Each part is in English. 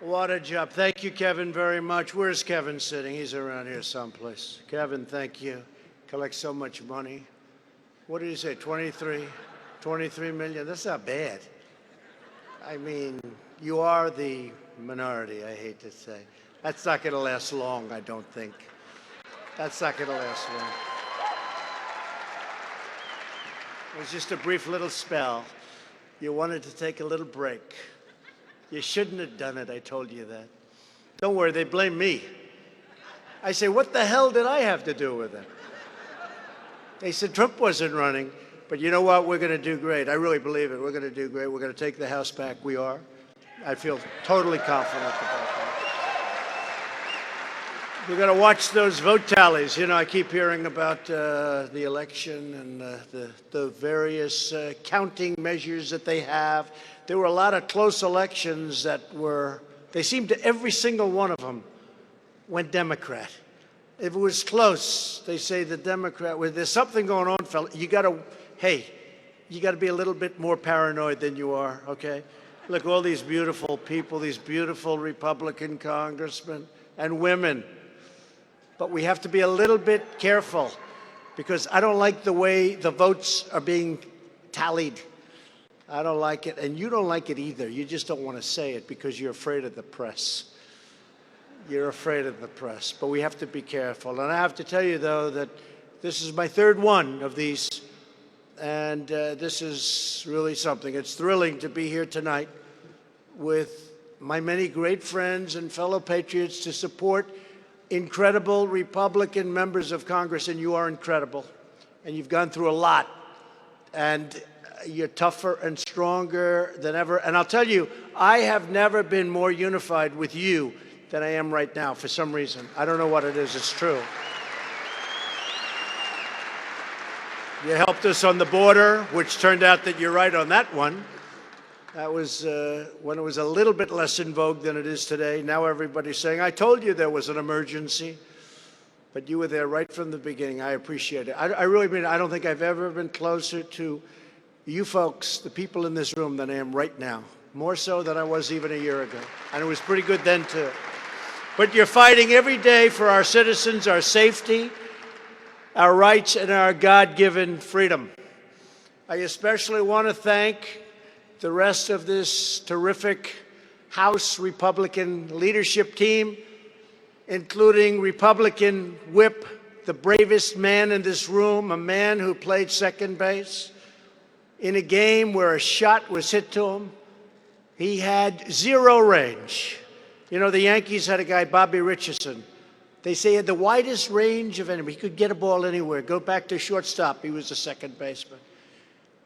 What a job. Thank you, Kevin, very much. Where's Kevin sitting? He's around here someplace. Kevin, thank you. Collect so much money. What did he say, 23 million? That's not bad. I mean, you are the minority, I hate to say. That's not going to last long, I don't think. That's not going to last long. It was just a brief little spell. You wanted to take a little break. You shouldn't have done it, I told you that. Don't worry, they blame me. I say, what the hell did I have to do with it? They said Trump wasn't running, but you know what? We're going to do great. I really believe it. We're going to do great. We're going to take the House back. We are. I feel totally confident about that. We're going to watch those vote tallies. You know, I keep hearing about the election and the various counting measures that they have. There were a lot of close elections that they seemed to, every single one of them went Democrat. If it was close, they say the Democrat, well, there's something going on, fella. You got to be a little bit more paranoid than you are, okay? Look, all these beautiful people, these beautiful Republican congressmen and women. But we have to be a little bit careful because I don't like the way the votes are being tallied. I don't like it, and you don't like it either. You just don't want to say it because you're afraid of the press. You're afraid of the press, but we have to be careful. And I have to tell you, though, that this is my third one of these, and this is really something. It's thrilling to be here tonight with my many great friends and fellow patriots to support incredible Republican members of Congress, and you are incredible, and you've gone through a lot, and you're tougher and stronger than ever. And I'll tell you, I have never been more unified with you than I am right now for some reason. I don't know what it is. It's true. You helped us on the border, which turned out that you're right on that one. That was when it was a little bit less in vogue than it is today. Now everybody's saying, I told you there was an emergency. But you were there right from the beginning. I appreciate it. I really mean, I don't think I've ever been closer to you folks, the people in this room, than I am right now. More so than I was even a year ago. And it was pretty good then, too. But you're fighting every day for our citizens, our safety, our rights, and our God-given freedom. I especially want to thank the rest of this terrific House Republican leadership team, including Republican Whip, the bravest man in this room, a man who played second base in a game where a shot was hit to him. He had zero range. You know, the Yankees had a guy, Bobby Richardson. They say he had the widest range of anybody. He could get a ball anywhere. Go back to shortstop. He was a second baseman.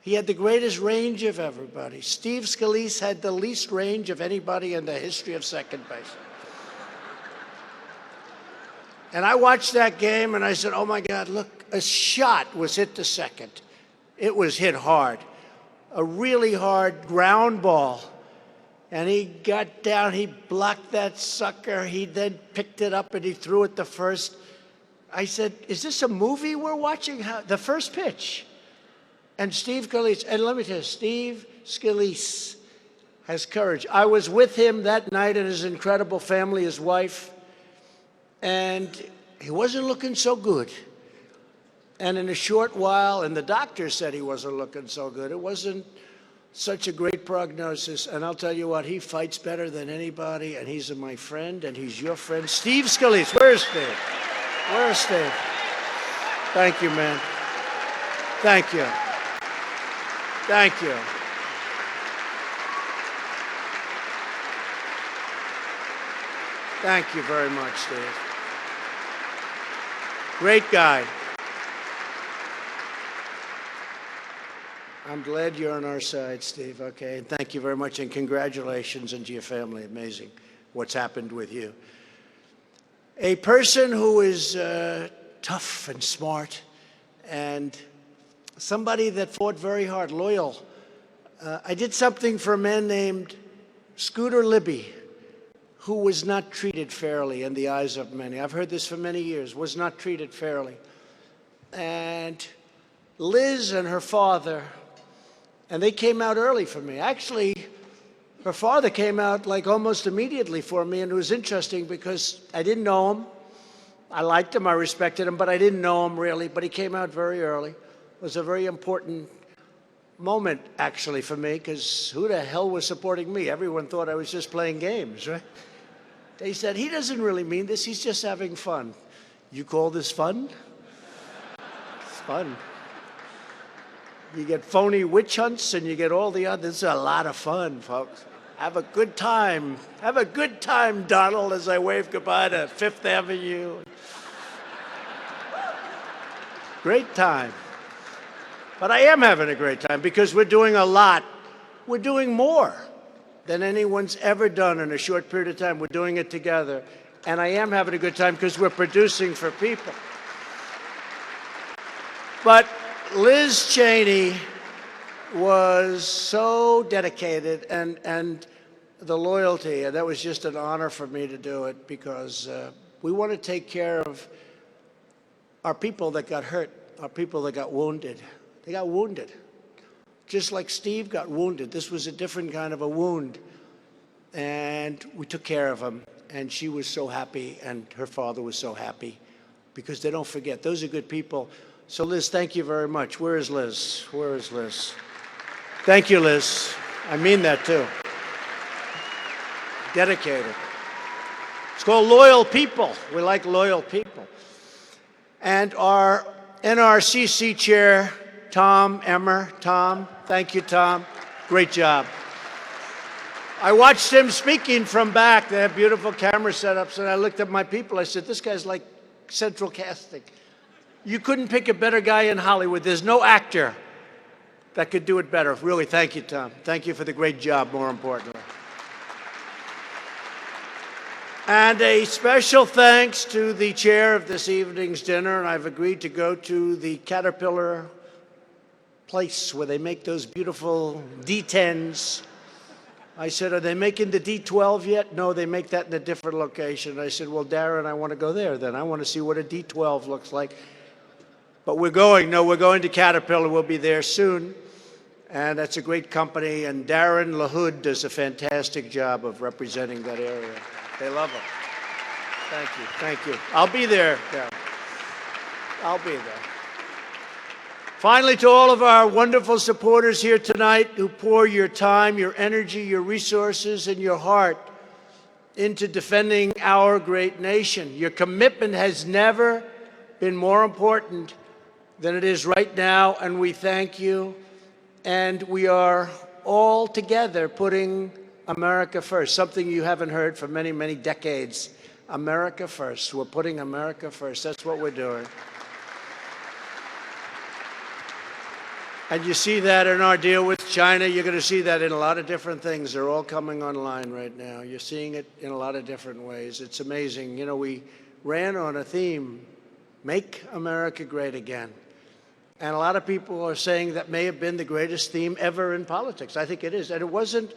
He had the greatest range of everybody. Steve Scalise had the least range of anybody in the history of second base. And I watched that game, and I said, oh, my God, look, a shot was hit to second. It was hit hard, a really hard ground ball. And he got down, he blocked that sucker. He then picked it up, and he threw it to first. I said, is this a movie we're watching? The first pitch. And Steve Scalise, and let me tell you, Steve Scalise has courage. I was with him that night and his incredible family, his wife, and he wasn't looking so good. And in a short while, and the doctor said he wasn't looking so good. It wasn't such a great prognosis. And I'll tell you what, he fights better than anybody, and he's my friend, and he's your friend, Steve Scalise. Where's Steve? Where's Steve? Thank you, man. Thank you. Thank you. Thank you very much, Steve. Great guy. I'm glad you're on our side, Steve, okay? And thank you very much, and congratulations and to your family. Amazing what's happened with you. A person who is tough and smart and somebody that fought very hard, loyal. I did something for a man named Scooter Libby, who was not treated fairly in the eyes of many. I've heard this for many years, was not treated fairly. And Liz and her father, and they came out early for me. Actually, Her father came out like almost immediately for me, and it was interesting because I didn't know him. I liked him, I respected him, but I didn't know him really, but he came out very early. It was a very important moment, actually, for me, because who the hell was supporting me? Everyone thought I was just playing games, right? They said, he doesn't really mean this, he's just having fun. You call this fun? It's fun. You get phony witch hunts and you get all the others. It's a lot of fun, folks. Have a good time. Have a good time, Donald, as I wave goodbye to Fifth Avenue. Great time. But I am having a great time because we're doing a lot. We're doing more than anyone's ever done in a short period of time. We're doing it together. And I am having a good time because we're producing for people. But Liz Cheney was so dedicated and the loyalty, and that was just an honor for me to do it because we want to take care of our people that got hurt, our people that got wounded. They got wounded. Just like Steve got wounded. This was a different kind of a wound. And we took care of him. And she was so happy, and her father was so happy because they don't forget. Those are good people. So, Liz, thank you very much. Where is Liz? Where is Liz? Thank you, Liz. I mean that, too. Dedicated. It's called loyal people. We like loyal people. And our NRCC chair, Tom Emmer. Tom, thank you, Tom. Great job. I watched him speaking from back. They have beautiful camera setups, and I looked at my people. I said, this guy's like central casting. You couldn't pick a better guy in Hollywood. There's no actor that could do it better. Really, thank you, Tom. Thank you for the great job, more importantly. And a special thanks to the chair of this evening's dinner, and I've agreed to go to the Caterpillar place where they make those beautiful D10s. I said, are they making the D12 yet? No, they make that in a different location. I said, well, Darren, I want to go there then. I want to see what a D12 looks like. But we're going to Caterpillar. We'll be there soon. And that's a great company. And Darren LaHood does a fantastic job of representing that area. They love him. Thank you. Thank you. I'll be there, Darren. I'll be there. Finally, to all of our wonderful supporters here tonight who pour your time, your energy, your resources, and your heart into defending our great nation. Your commitment has never been more important than it is right now, and we thank you. And we are all together putting America first, something you haven't heard for many, many decades. America first. We're putting America first. That's what we're doing. And you see that in our deal with China. You're going to see that in a lot of different things. They're all coming online right now. You're seeing it in a lot of different ways. It's amazing. You know, we ran on a theme, Make America Great Again. And a lot of people are saying that may have been the greatest theme ever in politics. I think it is. And it wasn't.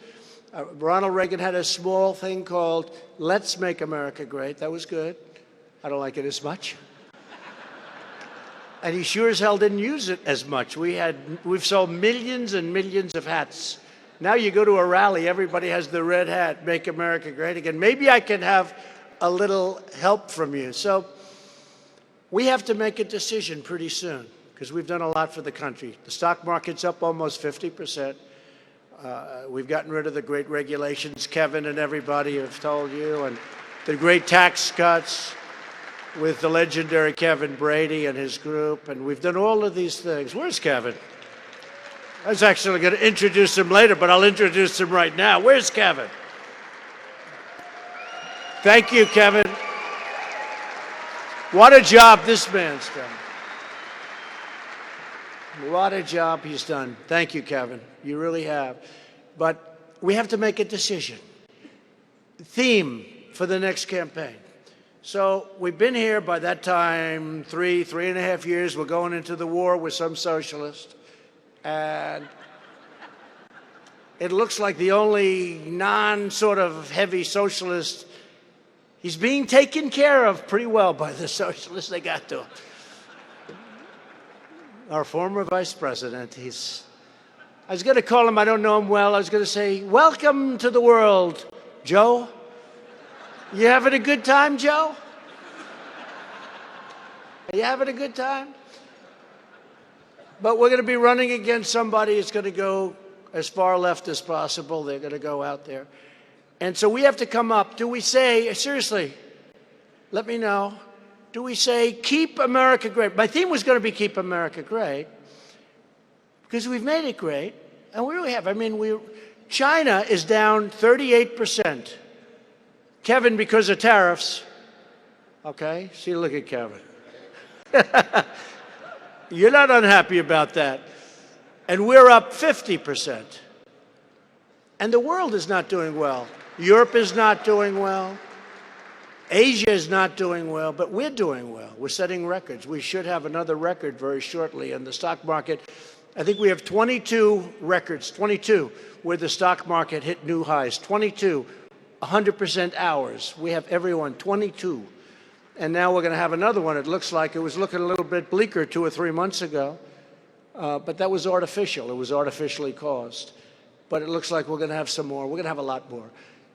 Ronald Reagan had a small thing called Let's Make America Great. That was good. I don't like it as much. And he sure as hell didn't use it as much. We've sold millions and millions of hats. Now you go to a rally, everybody has the red hat, Make America Great Again. Maybe I can have a little help from you. So we have to make a decision pretty soon because we've done a lot for the country. The stock market's up almost 50%. We've gotten rid of the great regulations Kevin and everybody have told you, and the great tax cuts with the legendary Kevin Brady and his group, and we've done all of these things. Where's Kevin? I was actually going to introduce him later, but I'll introduce him right now. Where's Kevin? Thank you, Kevin. What a job this man's done. What a job he's done. Thank you, Kevin. You really have. But we have to make a decision. Theme for the next campaign. So we've been here by that time, 3.5 years. We're going into the war with some socialists. And it looks like the only non-sort of heavy socialist, he's being taken care of pretty well by the socialists. They got to him. Our former vice president, I was going to call him, I don't know him well. I was going to say, welcome to the world, Joe. You having a good time, Joe? Are you having a good time? But we're going to be running against somebody who's going to go as far left as possible. They're going to go out there. And so we have to come up. Do we say, seriously, let me know, do we say, keep America great? My theme was going to be keep America great, because we've made it great, and we really have. I mean, China is down 38%. Kevin, because of tariffs. Okay, see, look at Kevin. You're not unhappy about that. And we're up 50%. And the world is not doing well. Europe is not doing well. Asia is not doing well, but we're doing well. We're setting records. We should have another record very shortly in the stock market. I think we have 22 records, 22, where the stock market hit new highs. 22, 100% ours. We have everyone, 22. And now we're going to have another one. It looks like it was looking a little bit bleaker 2 or 3 months ago, but that was artificial. It was artificially caused. But it looks like we're going to have some more. We're going to have a lot more.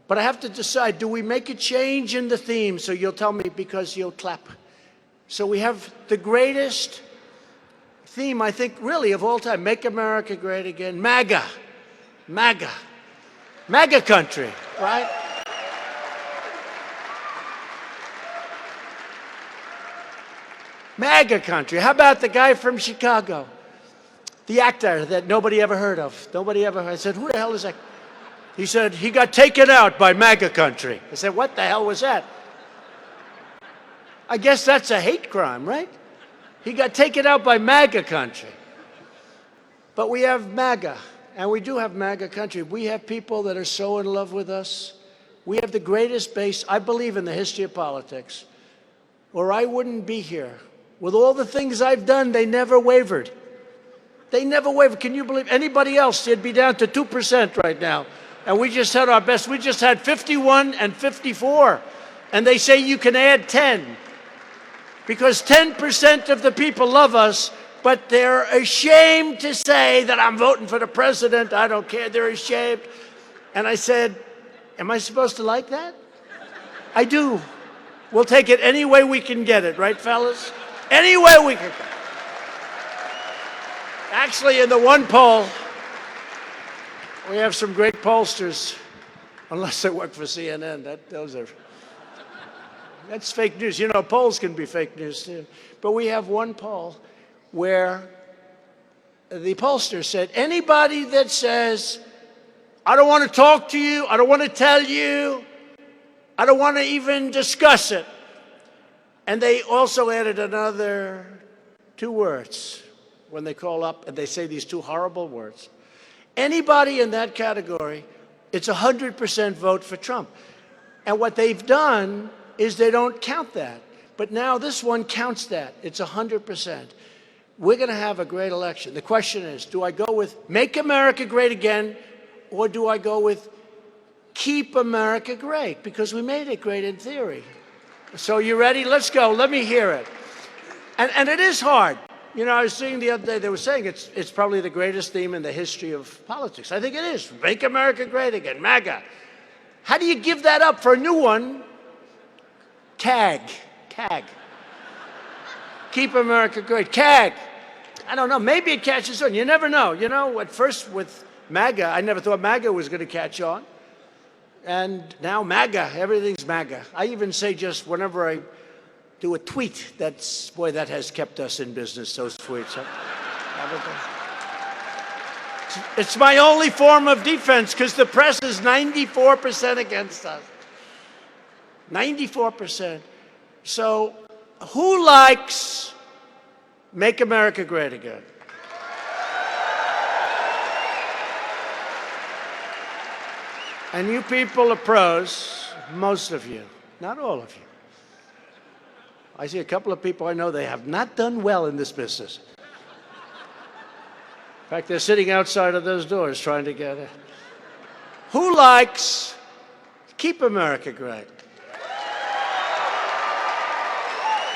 But I have to decide, do we make a change in the theme? So you'll tell me because you'll clap. So we have the greatest theme, I think, really, of all time. Make America Great Again. MAGA. MAGA. MAGA country, right? MAGA country. How about the guy from Chicago? The actor that nobody ever heard of. Nobody ever heard. I said, who the hell is that? He said, he got taken out by MAGA country. I said, what the hell was that? I guess that's a hate crime, right? He got taken out by MAGA country. But we have MAGA, and we do have MAGA country. We have people that are so in love with us. We have the greatest base, I believe, in the history of politics, or I wouldn't be here. With all the things I've done, they never wavered. They never wavered. Can you believe anybody else? They'd be down to 2% right now. And we just had our best. We just had 51 and 54. And they say you can add 10. Because 10% of the people love us, but they're ashamed to say that I'm voting for the president. I don't care. They're ashamed. And I said, am I supposed to like that? I do. We'll take it any way we can get it, right, fellas? Any way we can. Actually, in the one poll, we have some great pollsters, unless they work for CNN. That's fake news. You know, polls can be fake news too. But we have one poll where the pollster said, anybody that says, I don't want to talk to you, I don't want to tell you, I don't want to even discuss it. And they also added another 2 words when they call up and they say these 2 horrible words. Anybody in that category, it's 100% vote for Trump. And what they've done is they don't count that. But now this one counts that. It's 100%. We're going to have a great election. The question is, do I go with Make America Great Again, or do I go with Keep America Great? Because we made it great in theory. So you ready? Let's go. Let me hear it. And it is hard. You know, I was seeing the other day, they were saying it's probably the greatest theme in the history of politics. I think it is. Make America Great Again, MAGA. How do you give that up for a new one? CAG. Keep America Great. CAG. I don't know. Maybe it catches on. You never know. You know, at first with MAGA, I never thought MAGA was going to catch on. And now MAGA, everything's MAGA. I even say just whenever I do a tweet, boy, that has kept us in business, those tweets. Huh? It's my only form of defense because the press is 94% against us. 94%. So who likes Make America Great Again? And you people are pros, most of you, not all of you. I see a couple of people I know, they have not done well in this business. In fact, they're sitting outside of those doors trying to get it. Who likes Keep America Great?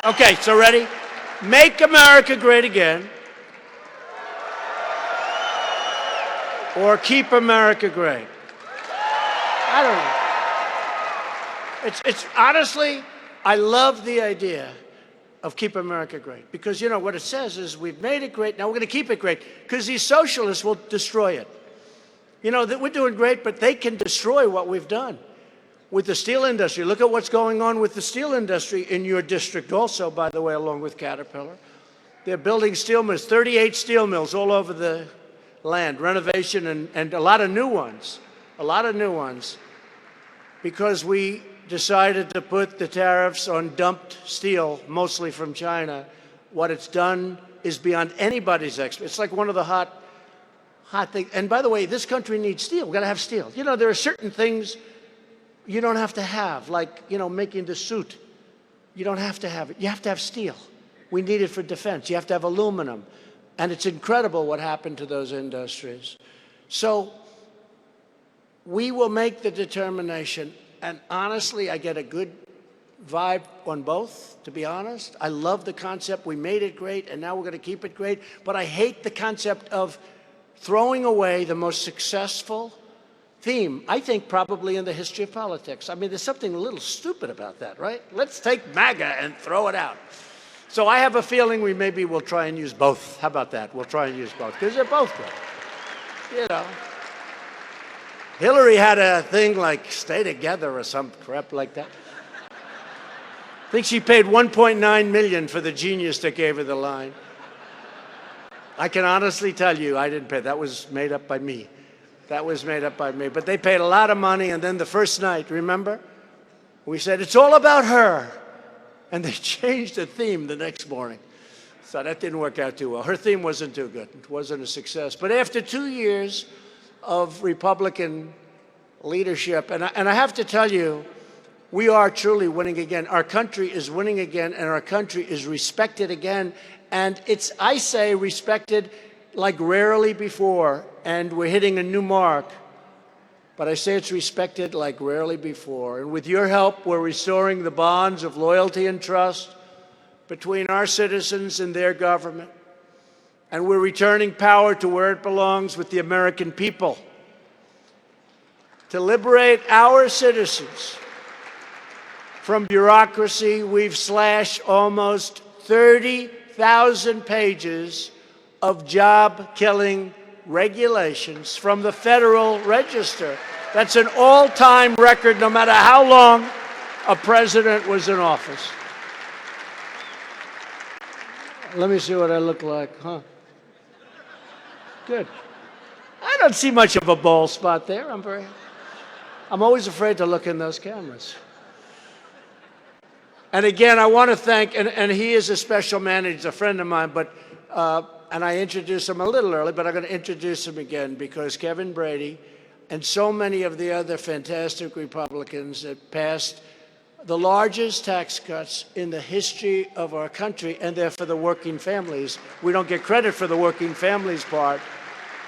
Okay, so ready? Make America Great Again. or keep America great? I don't know. It's honestly, I love the idea of keep America great, because, you know, what it says is we've made it great, now we're going to keep it great, because these socialists will destroy it. You know, that we're doing great, but they can destroy what we've done. With the steel industry, look at what's going on with the steel industry in your district also, by the way, along with Caterpillar. They're building steel mills, 38 steel mills all over the land, renovation and a lot of new ones, because we decided to put the tariffs on dumped steel, mostly from China. What it's done is beyond anybody's expectation. It's like one of the hot things. And by the way, this country needs steel. We've got to have steel. You know, there are certain things you don't have to have, like, you know, making the suit. You don't have to have it. You have to have steel. We need it for defense. You have to have aluminum. And it's incredible what happened to those industries. So we will make the determination. And honestly, I get a good vibe on both, to be honest. I love the concept. We made it great, and now we're going to keep it great. But I hate the concept of throwing away the most successful theme, I think, probably in the history of politics. I mean, there's something a little stupid about that, right? Let's take MAGA and throw it out. So I have a feeling we maybe will try and use both. How about that? We'll try and use both, because they're both good. You know. Hillary had a thing like stay together or some crap like that. I think she paid $1.9 million for the genius that gave her the line. I can honestly tell you I didn't pay. That was made up by me. That was made up by me. But they paid a lot of money, and then the first night, remember? We said, it's all about her. And they changed the theme the next morning. So that didn't work out too well. Her theme wasn't too good. It wasn't a success. But after 2 years of Republican leadership, and I have to tell you, we are truly winning again. Our country is winning again, and our country is respected again. And it's, I say, respected like rarely before, and we're hitting a new mark. But I say it's respected like rarely before. And with your help, we're restoring the bonds of loyalty and trust between our citizens and their government. And we're returning power to where it belongs, with the American people. To liberate our citizens from bureaucracy, we've slashed almost 30,000 pages of job-killing regulations from the Federal Register. That's an all-time record, no matter how long a president was in office. Let me see what I look like, huh? Good. I don't see much of a bald spot there. I'm always afraid to look in those cameras. And again, I want to thank, and he is a special manager, a friend of mine, but and I introduced him a little early, but I'm going to introduce him again, because Kevin Brady and so many of the other fantastic Republicans that passed the largest tax cuts in the history of our country, and they're for the working families. We don't get credit for the working families part,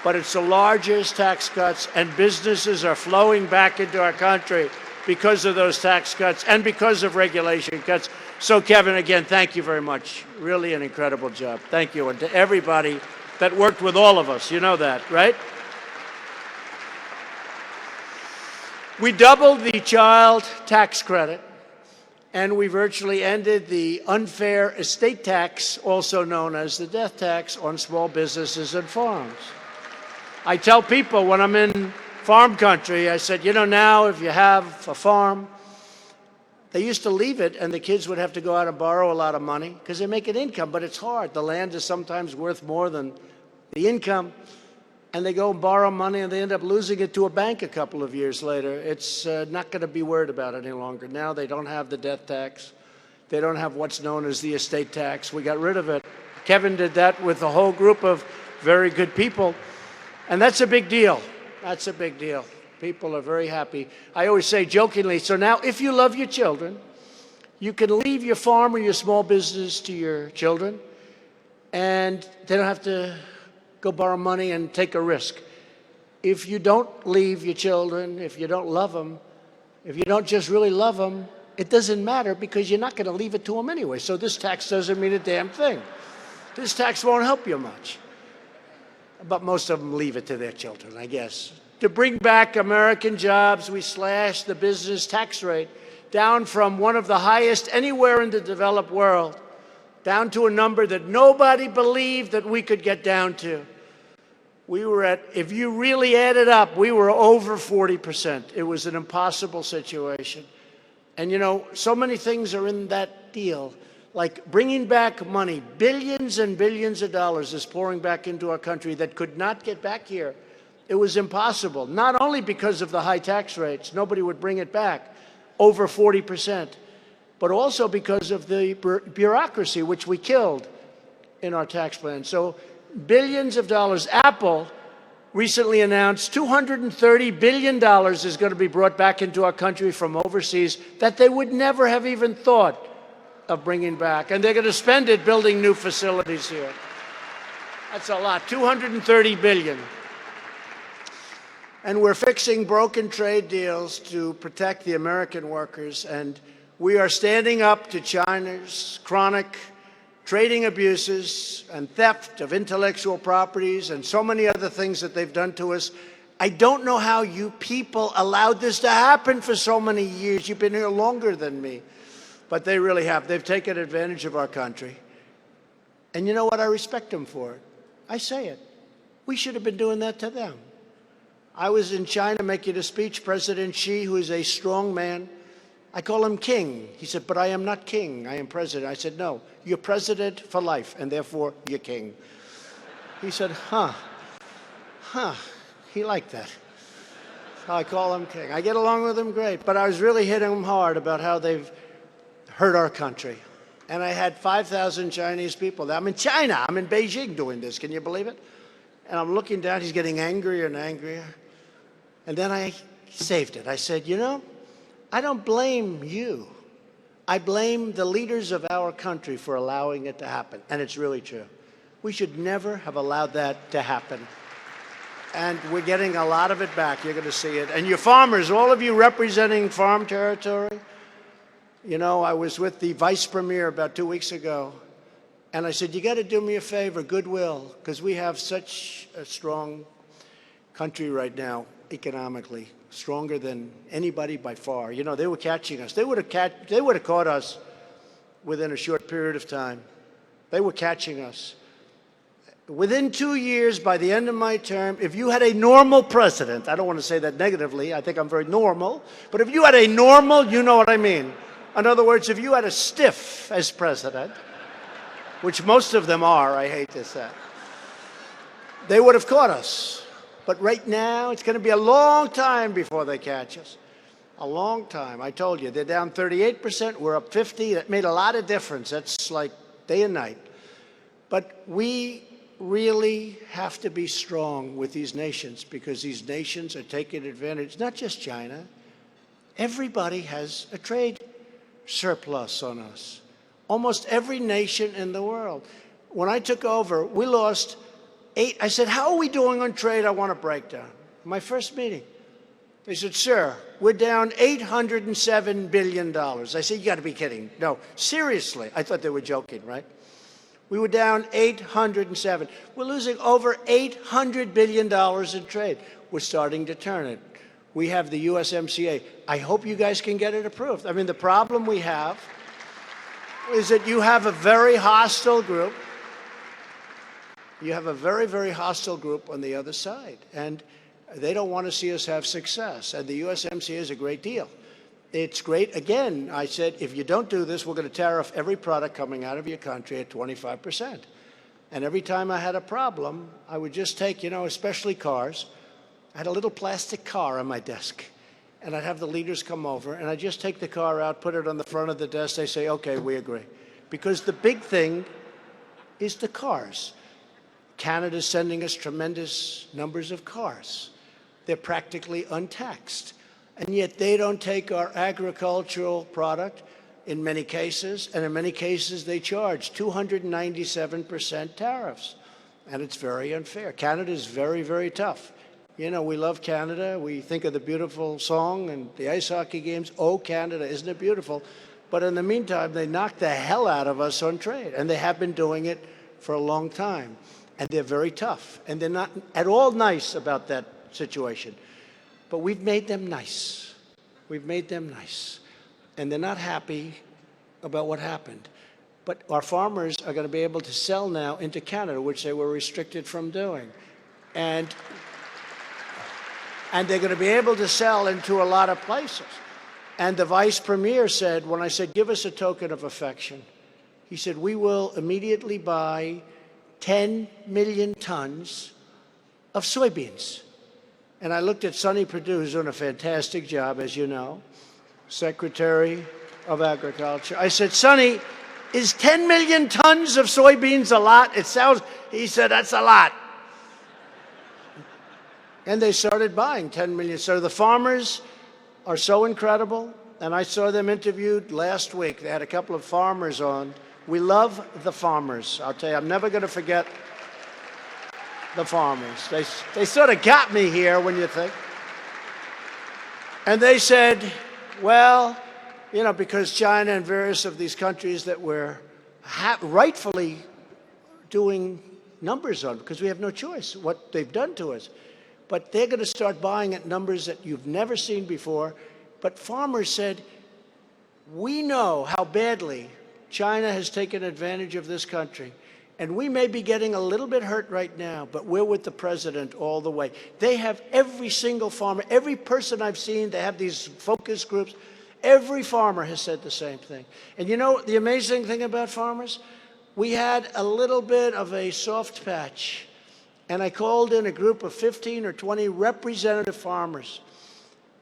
but it's the largest tax cuts, and businesses are flowing back into our country because of those tax cuts and because of regulation cuts. So, Kevin, again, thank you very much. Really an incredible job. Thank you. And to everybody that worked with all of us, you know that, right? We doubled the child tax credit, and we virtually ended the unfair estate tax, also known as the death tax, on small businesses and farms. I tell people when I'm in farm country, I said, you know, now if you have a farm, they used to leave it and the kids would have to go out and borrow a lot of money because they make an income, but it's hard. The land is sometimes worth more than the income, and they go and borrow money and they end up losing it to a bank a couple of years later. It's not going to be worried about it any longer. Now they don't have the death tax. They don't have what's known as the estate tax. We got rid of it. Kevin did that with a whole group of very good people, and that's a big deal. That's a big deal. People are very happy. I always say jokingly, so now if you love your children, you can leave your farm or your small business to your children, and they don't have to go borrow money and take a risk. If you don't leave your children, if you don't love them, if you don't just really love them, it doesn't matter because you're not going to leave it to them anyway. So this tax doesn't mean a damn thing. This tax won't help you much. but most of them leave it to their children, I guess. To bring back American jobs, we slashed the business tax rate down from one of the highest anywhere in the developed world, down to a number that nobody believed that we could get down to. We were at, if you really add it up, we were over 40%. It was an impossible situation. And you know, so many things are in that deal, like bringing back money. Billions and billions of dollars is pouring back into our country that could not get back here. It was impossible, not only because of the high tax rates, nobody would bring it back, over 40%, but also because of the bureaucracy, which we killed in our tax plan. So billions of dollars. Apple recently announced $230 billion is going to be brought back into our country from overseas that they would never have even thought of bringing back. And they're going to spend it building new facilities here. That's a lot, $230 billion. And we're fixing broken trade deals to protect the American workers. And we are standing up to China's chronic trading abuses and theft of intellectual properties and so many other things that they've done to us. I don't know how you people allowed this to happen for so many years. You've been here longer than me. But they really have. They've taken advantage of our country. And you know what? I respect them for it. I say it. We should have been doing that to them. I was in China making a speech. President Xi, who is a strong man, I call him king. He said, but I am not king. I am president. I said, no, you're president for life, and therefore you're king. He said, he liked that. So I call him king. I get along with him great, but I was really hitting him hard about how they've hurt our country. And I had 5,000 Chinese people. I'm in China. I'm in Beijing doing this. Can you believe it? And I'm looking down. He's getting angrier and angrier. And then I saved it. I said, you know, I don't blame you. I blame the leaders of our country for allowing it to happen. And it's really true. We should never have allowed that to happen. And we're getting a lot of it back. You're going to see it. And your farmers, all of you representing farm territory, you know, I was with the vice premier about 2 weeks ago. And I said, you got to do me a favor, goodwill, because we have such a strong country right now, economically, stronger than anybody by far. You know, they were catching us. They would have caught us within a short period of time. They were catching us. Within 2 years, by the end of my term, if you had a normal president, I don't want to say that negatively, I think I'm very normal, but if you had a normal, you know what I mean. In other words, if you had a stiff as president, which most of them are, I hate to say, they would have caught us. But right now, it's going to be a long time before they catch us. A long time. I told you, they're down 38%, we're up 50%. That made a lot of difference. That's like day and night. But we really have to be strong with these nations because these nations are taking advantage, not just China. Everybody has a trade surplus on us. Almost every nation in the world. When I took over, we lost 8. I said, how are we doing on trade? I want a breakdown. My first meeting. They said, sir, we're down $807 billion. I said, you got to be kidding. No, seriously. I thought they were joking, right? We were down 807. We're losing over $800 billion in trade. We're starting to turn it. We have the USMCA. I hope you guys can get it approved. I mean, the problem we have is that you have a very hostile group. You have a very, very hostile group on the other side. And they don't want to see us have success. And the USMCA is a great deal. It's great. Again, I said, if you don't do this, we're going to tariff every product coming out of your country at 25%. And every time I had a problem, I would just take, you know, especially cars. I had a little plastic car on my desk. And I'd have the leaders come over, and I'd just take the car out, put it on the front of the desk. They say, okay, we agree. Because the big thing is the cars. Canada's sending us tremendous numbers of cars. They're practically untaxed. And yet they don't take our agricultural product in many cases, and in many cases they charge 297% tariffs. And it's very unfair. Canada is very, very tough. You know, we love Canada. We think of the beautiful song and the ice hockey games. Oh, Canada, isn't it beautiful? But in the meantime, they knock the hell out of us on trade. And they have been doing it for a long time. and they're very tough, and they're not at all nice about that situation. But we've made them nice. We've made them nice. And they're not happy about what happened. But our farmers are going to be able to sell now into Canada, which they were restricted from doing. And they're going to be able to sell into a lot of places. And the vice premier said, when I said, give us a token of affection, he said, we will immediately buy 10 million tons of soybeans. And I looked at Sonny Perdue, who's doing a fantastic job, as you know, Secretary of Agriculture. I said, Sonny, is 10 million tons of soybeans a lot? It sounds, he said, that's a lot. And they started buying 10 million. So the farmers are so incredible. And I saw them interviewed last week. They had a couple of farmers on. We love the farmers. I'll tell you, I'm never going to forget the farmers. They sort of got me here when you think. And they said, well, you know, because China and various of these countries that we're rightfully doing numbers on, because we have no choice what they've done to us. But they're going to start buying at numbers that you've never seen before. But farmers said, we know how badly China has taken advantage of this country. And we may be getting a little bit hurt right now, but we're with the president all the way. They have every single farmer, every person I've seen, they have these focus groups. Every farmer has said the same thing. And you know the amazing thing about farmers? We had a little bit of a soft patch. And I called in a group of 15 or 20 representative farmers.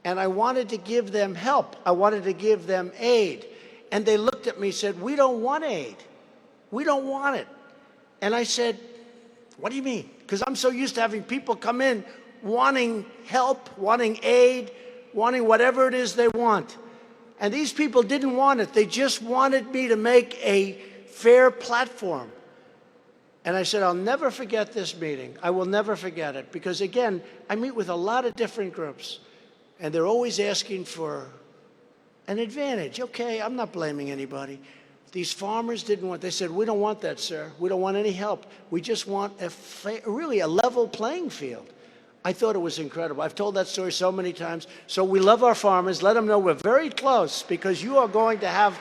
And I wanted to give them help. I wanted to give them aid. And they looked at me and said, we don't want aid. We don't want it. And I said, what do you mean? Because I'm so used to having people come in wanting help, wanting aid, wanting whatever it is they want. And these people didn't want it. They just wanted me to make a fair platform. And I said, I'll never forget this meeting. I will never forget it. Because again, I meet with a lot of different groups. And they're always asking for an advantage. Okay, I'm not blaming anybody. These farmers didn't want, they said, we don't want that, sir. We don't want any help. We just want really a level playing field. I thought it was incredible. I've told that story so many times. So we love our farmers. Let them know we're very close, because you are going to have...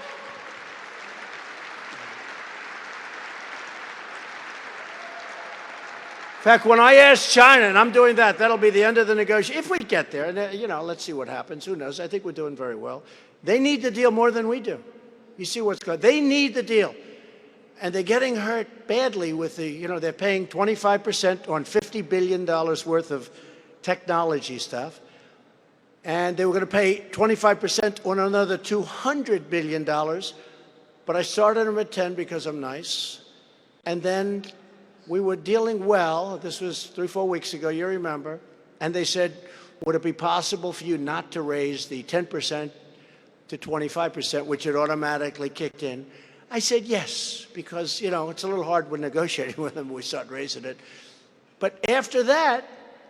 In fact, when I asked China, and I'm doing that, that'll be the end of the negotiation. If we get there, and you know, let's see what happens. Who knows? I think we're doing very well. They need the deal more than we do. You see what's going on. They need the deal. And they're getting hurt badly with the, you know, they're paying 25% on $50 billion worth of technology stuff. And they were going to pay 25% on another $200 billion. But I started them at 10 because I'm nice. And then we were dealing well. This was 3-4 weeks ago, you remember. And they said, would it be possible for you not to raise the 10% to 25%, which had automatically kicked in? I said yes, because, you know, it's a little hard when negotiating with them when we start raising it. But after that,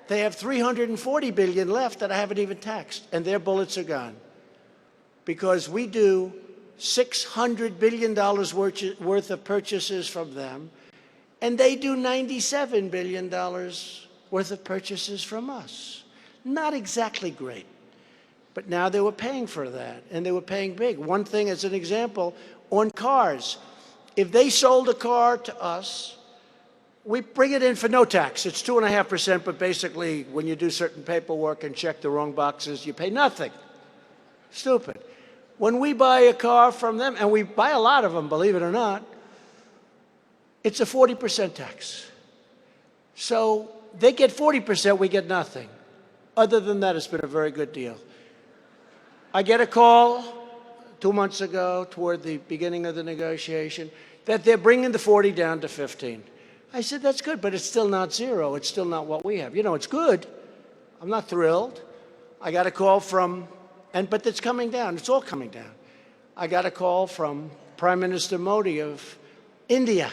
they have $340 billion left that I haven't even taxed, and their bullets are gone. Because we do $600 billion worth of purchases from them, and they do $97 billion worth of purchases from us. Not exactly great. But now they were paying for that, and they were paying big. One thing as an example, on cars, if they sold a car to us, we bring it in for no tax. It's 2.5%, but basically when you do certain paperwork and check the wrong boxes, you pay nothing. Stupid. When we buy a car from them, and we buy a lot of them, believe it or not, it's a 40% tax. So they get 40%, we get nothing. Other than that, it's been a very good deal. I get a call 2 months ago, toward the beginning of the negotiation, that they're bringing the 40 down to 15. I said, that's good, but it's still not zero. It's still not what we have. You know, it's good. I'm not thrilled. I got a call from, but it's coming down. It's all coming down. I got a call from Prime Minister Modi of India.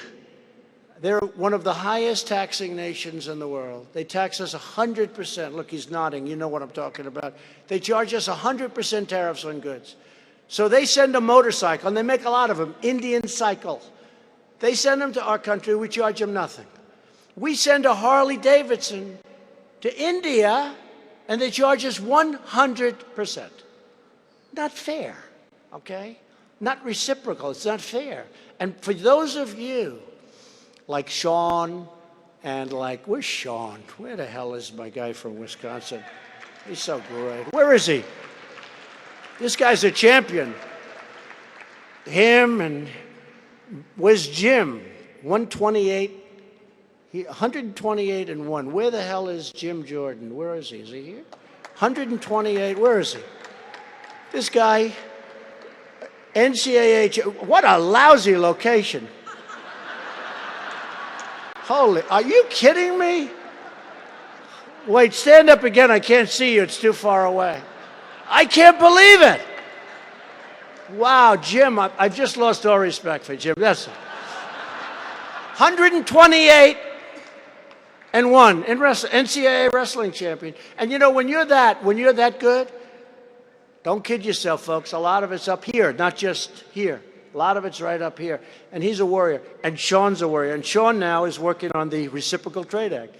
They're one of the highest taxing nations in the world. They tax us 100%. Look, he's nodding. You know what I'm talking about. They charge us 100% tariffs on goods. So they send a motorcycle, and they make a lot of them, Indian Cycle. They send them to our country. We charge them nothing. We send a Harley Davidson to India, and they charge us 100%. Not fair, okay? Not reciprocal. It's not fair. And for those of you like Sean and like, where's Sean? Where the hell is my guy from Wisconsin? He's so great. Where is he? This guy's a champion. Him and where's Jim? 128. 128 and 1. Where the hell is Jim Jordan? Where is he? Is he here? 128. Where is he? This guy, NCAA. What a lousy location. Holy, are you kidding me? Wait, stand up again. I can't see you. It's too far away. I can't believe it. Wow, Jim, I've just lost all respect for Jim. That's 128 and 1 in NCAA wrestling champion. And you know, when you're that good, don't kid yourself, folks. A lot of it's up here, not just here. A lot of it's right up here. And he's a warrior, and Sean's a warrior. And Sean now is working on the Reciprocal Trade Act.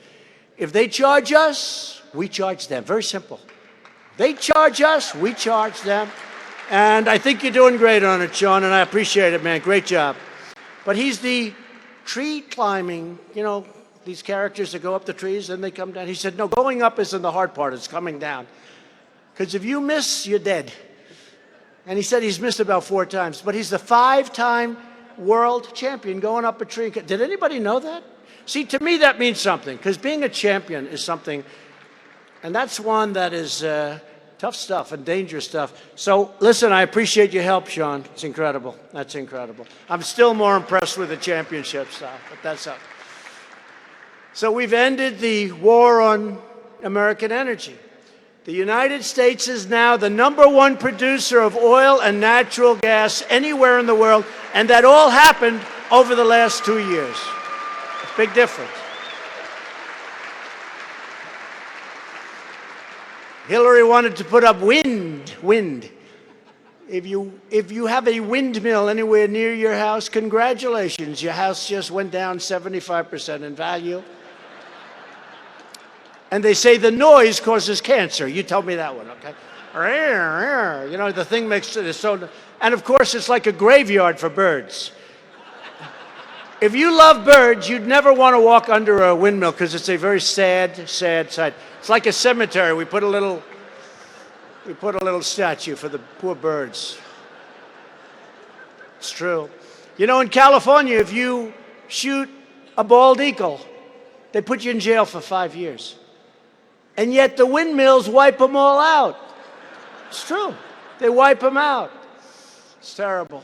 If they charge us, we charge them. Very simple. They charge us, we charge them. And I think you're doing great on it, Sean, and I appreciate it, man. Great job. But he's the tree climbing, you know, these characters that go up the trees and they come down. He said, no, going up isn't the hard part, it's coming down. Because if you miss, you're dead. And he said he's missed about 4 times, but he's the 5-time world champion going up a tree. Did anybody know that? See, to me, that means something, because being a champion is something, and that's one that is tough stuff and dangerous stuff. So, listen, I appreciate your help, Sean. It's incredible. That's incredible. I'm still more impressed with the championship stuff, but that's up. So we've ended the war on American energy. The United States is now the #1 producer of oil and natural gas anywhere in the world, and that all happened over the last 2 years. Big difference. Hillary wanted to put up wind. If you have a windmill anywhere near your house, congratulations. Your house just went down 75% in value. And they say the noise causes cancer. You told me that one, okay? You know, the thing makes it so... And of course, it's like a graveyard for birds. If you love birds, you'd never want to walk under a windmill because it's a very sad, sad sight. It's like a cemetery. We put a little statue for the poor birds. It's true. You know, in California, if you shoot a bald eagle, they put you in jail for 5 years. And yet the windmills wipe them all out. It's true. They wipe them out. It's terrible.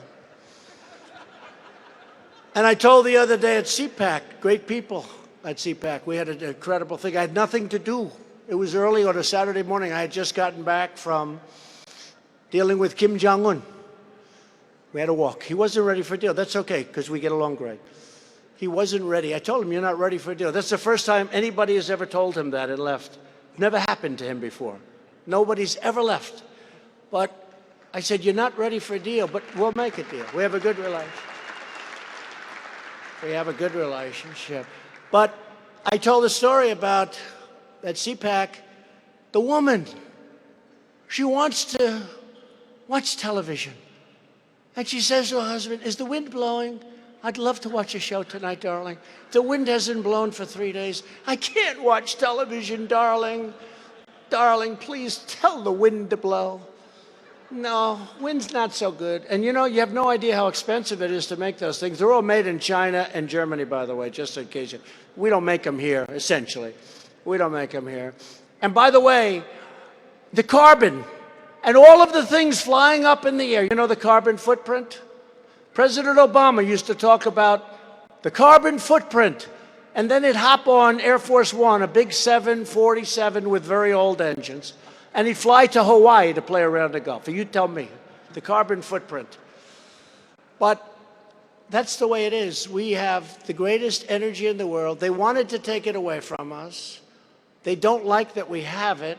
And I told the other day at CPAC, great people at CPAC, we had an incredible thing. I had nothing to do. It was early on a Saturday morning. I had just gotten back from dealing with Kim Jong-un. We had a walk. He wasn't ready for a deal. That's okay, because we get along great. He wasn't ready. I told him, you're not ready for a deal. That's the first time anybody has ever told him that and left. Never happened to him before. Nobody's ever left. But I said, you're not ready for a deal, but we'll make a deal. We have a good relationship. We have a good relationship. But I told a story about at CPAC, the woman, she wants to watch television. And she says to her husband, is the wind blowing? I'd love to watch a show tonight, darling. The wind hasn't blown for 3 days. I can't watch television, darling. Darling, please tell the wind to blow. No, wind's not so good. And you know, you have no idea how expensive it is to make those things. They're all made in China and Germany, by the way, just in case. We don't make them here, essentially. We don't make them here. And by the way, the carbon and all of the things flying up in the air, you know the carbon footprint? President Obama used to talk about the carbon footprint, and then he'd hop on Air Force One, a big 747 with very old engines, and he'd fly to Hawaii to play around the Gulf. You tell me, the carbon footprint. But that's the way it is. We have the greatest energy in the world. They wanted to take it away from us. They don't like that we have it.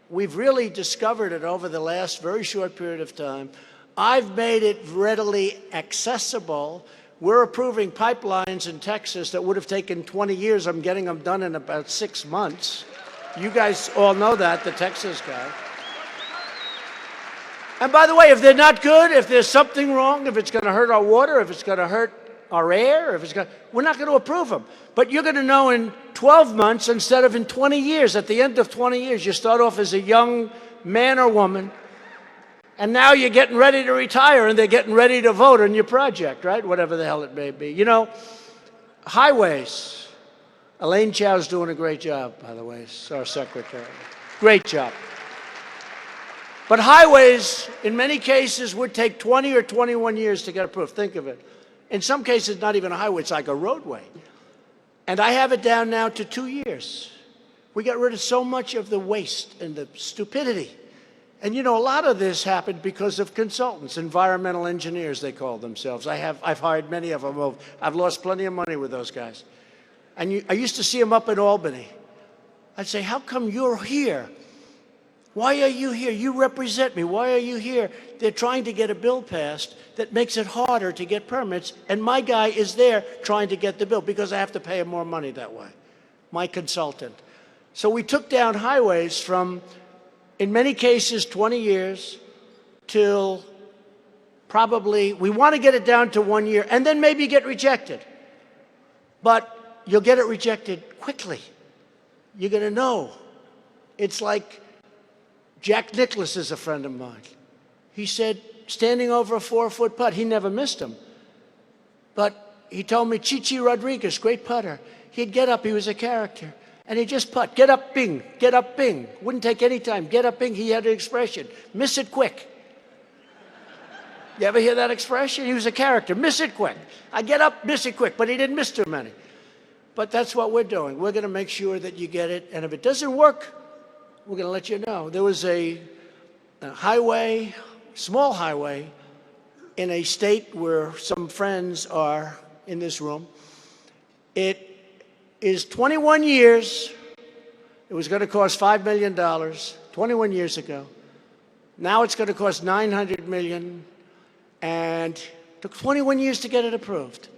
We've really discovered it over the last very short period of time. I've made it readily accessible. We're approving pipelines in Texas that would have taken 20 years. I'm getting them done in about 6 months. You guys all know that, the Texas guy. And by the way, if they're not good, if there's something wrong, if it's going to hurt our water, if it's going to hurt our air, we're not going to approve them. But you're going to know in 12 months instead of in 20 years. At the end of 20 years, you start off as a young man or woman, and now you're getting ready to retire, and they're getting ready to vote on your project, right? Whatever the hell it may be. You know, highways. Elaine Chao's doing a great job, by the way, it's our secretary. Great job. But highways, in many cases, would take 20 or 21 years to get approved. Think of it. In some cases, not even a highway, it's like a roadway. And I have it down now to 2 years. We got rid of so much of the waste and the stupidity. And you know, a lot of this happened because of consultants, environmental engineers, they call themselves. I've hired many of them. I've lost plenty of money with those guys. And I used to see them up in Albany. I'd say, how come you're here? Why are you here? You represent me. Why are you here? They're trying to get a bill passed that makes it harder to get permits, and my guy is there trying to get the bill because I have to pay him more money that way, my consultant. So we took down highways from, in many cases, 20 years till probably, we want to get it down to 1 year and then maybe get rejected. But you'll get it rejected quickly. You're going to know. It's like Jack Nicklaus is a friend of mine. He said, standing over a 4-foot putt, he never missed him. But he told me, Chichi Rodriguez, great putter, he'd get up, he was a character, and he'd just putt, get up, bing, get up, bing. Wouldn't take any time, get up, bing, he had an expression, miss it quick. You ever hear that expression? He was a character, miss it quick. I get up, miss it quick, but he didn't miss too many. But that's what we're doing. We're going to make sure that you get it, and if it doesn't work, we're going to let you know. There was a highway, small highway, in a state where some friends are in this room. It is 21 years. It was going to cost $5 million 21 years ago. Now it's going to cost $900 million, and it took 21 years to get it approved.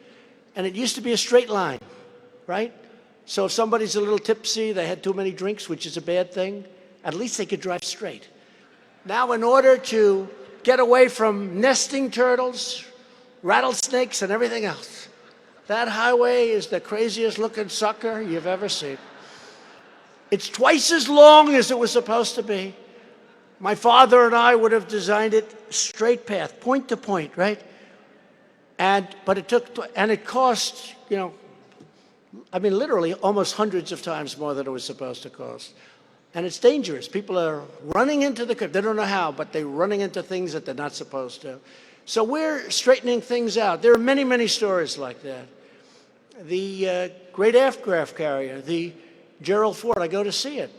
And it used to be a straight line, right? So if somebody's a little tipsy, they had too many drinks, which is a bad thing, at least they could drive straight. Now, in order to get away from nesting turtles, rattlesnakes, and everything else, that highway is the craziest looking sucker you've ever seen. It's twice as long as it was supposed to be. My father and I would have designed it straight path, point to point, right? But it took, and it cost, you know, I mean, literally almost hundreds of times more than it was supposed to cost. And it's dangerous. People are running into the curb. They don't know how, but they're running into things that they're not supposed to. So we're straightening things out. There are many, many stories like that. The great aircraft carrier, the Gerald Ford, I go to see it.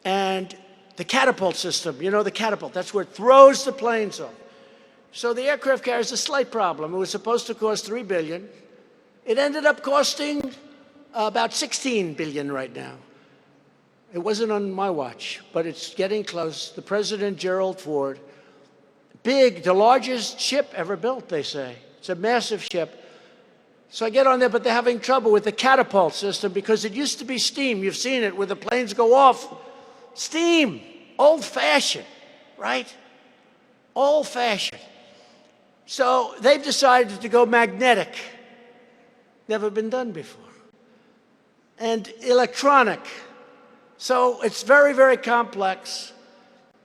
And the catapult system, you know, the catapult, that's where it throws the planes off. So the aircraft carrier is a slight problem. It was supposed to cost $3 billion. It ended up costing about $16 billion right now. It wasn't on my watch, but it's getting close. The President, Gerald Ford, big, the largest ship ever built, they say. It's a massive ship. So I get on there, but they're having trouble with the catapult system because it used to be steam. You've seen it, where the planes go off. Steam, old-fashioned, right? Old-fashioned. So they've decided to go magnetic. Never been done before. And electronic. So it's very, very complex.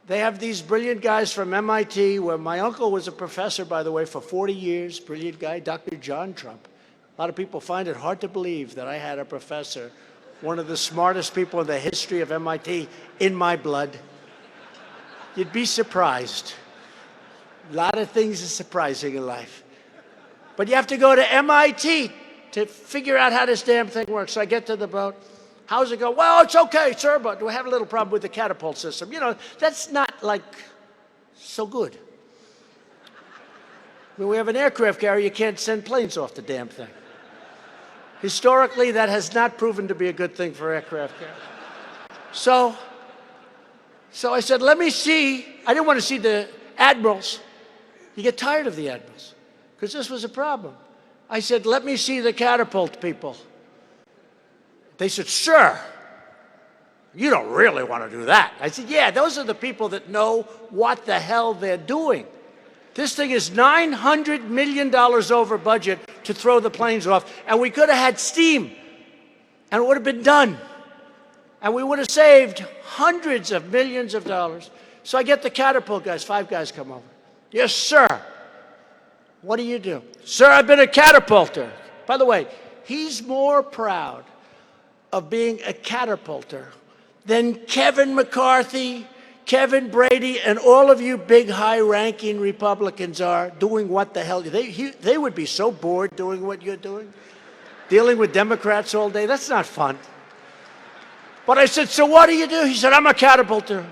They have these brilliant guys from MIT, where my uncle was a professor, by the way, for 40 years, brilliant guy, Dr. John Trump. A lot of people find it hard to believe that I had a professor, one of the smartest people in the history of MIT, in my blood. You'd be surprised. A lot of things are surprising in life. But you have to go to MIT to figure out how this damn thing works. So I get to the boat. How's it go? Well, it's okay, sir, but we have a little problem with the catapult system. You know, that's not, like, so good. When we have an aircraft carrier, you can't send planes off the damn thing. Historically, that has not proven to be a good thing for aircraft carriers. So I said, let me see. I didn't want to see the admirals. You get tired of the admirals, because this was a problem. I said, let me see the catapult people. They said, sir, you don't really want to do that. I said, yeah, those are the people that know what the hell they're doing. This thing is $900 million over budget to throw the planes off, and we could have had steam, and it would have been done. And we would have saved hundreds of millions of dollars. So I get the catapult guys, 5 guys come over. Yes, sir. What do you do? Sir, I've been a catapulter. By the way, he's more proud of being a catapulter than Kevin McCarthy, Kevin Brady, and all of you big, high-ranking Republicans are doing what the hell. They would be so bored doing what you're doing, dealing with Democrats all day. That's not fun. But I said, so what do you do? He said, I'm a catapulter.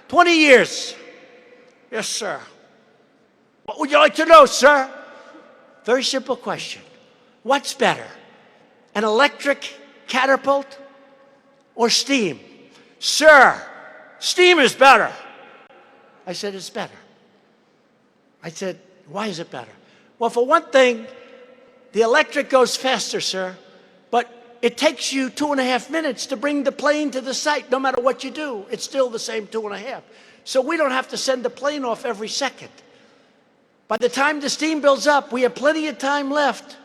20 years. Yes, sir. What would you like to know, sir? Very simple question. What's better, an electric catapult or steam? Sir, steam is better. I said, it's better. I said, why is it better? Well, for one thing, the electric goes faster, sir, but it takes you 2.5 minutes to bring the plane to the site. No matter what you do, it's still the same 2.5. So we don't have to send the plane off every second. By the time the steam builds up, we have plenty of time left.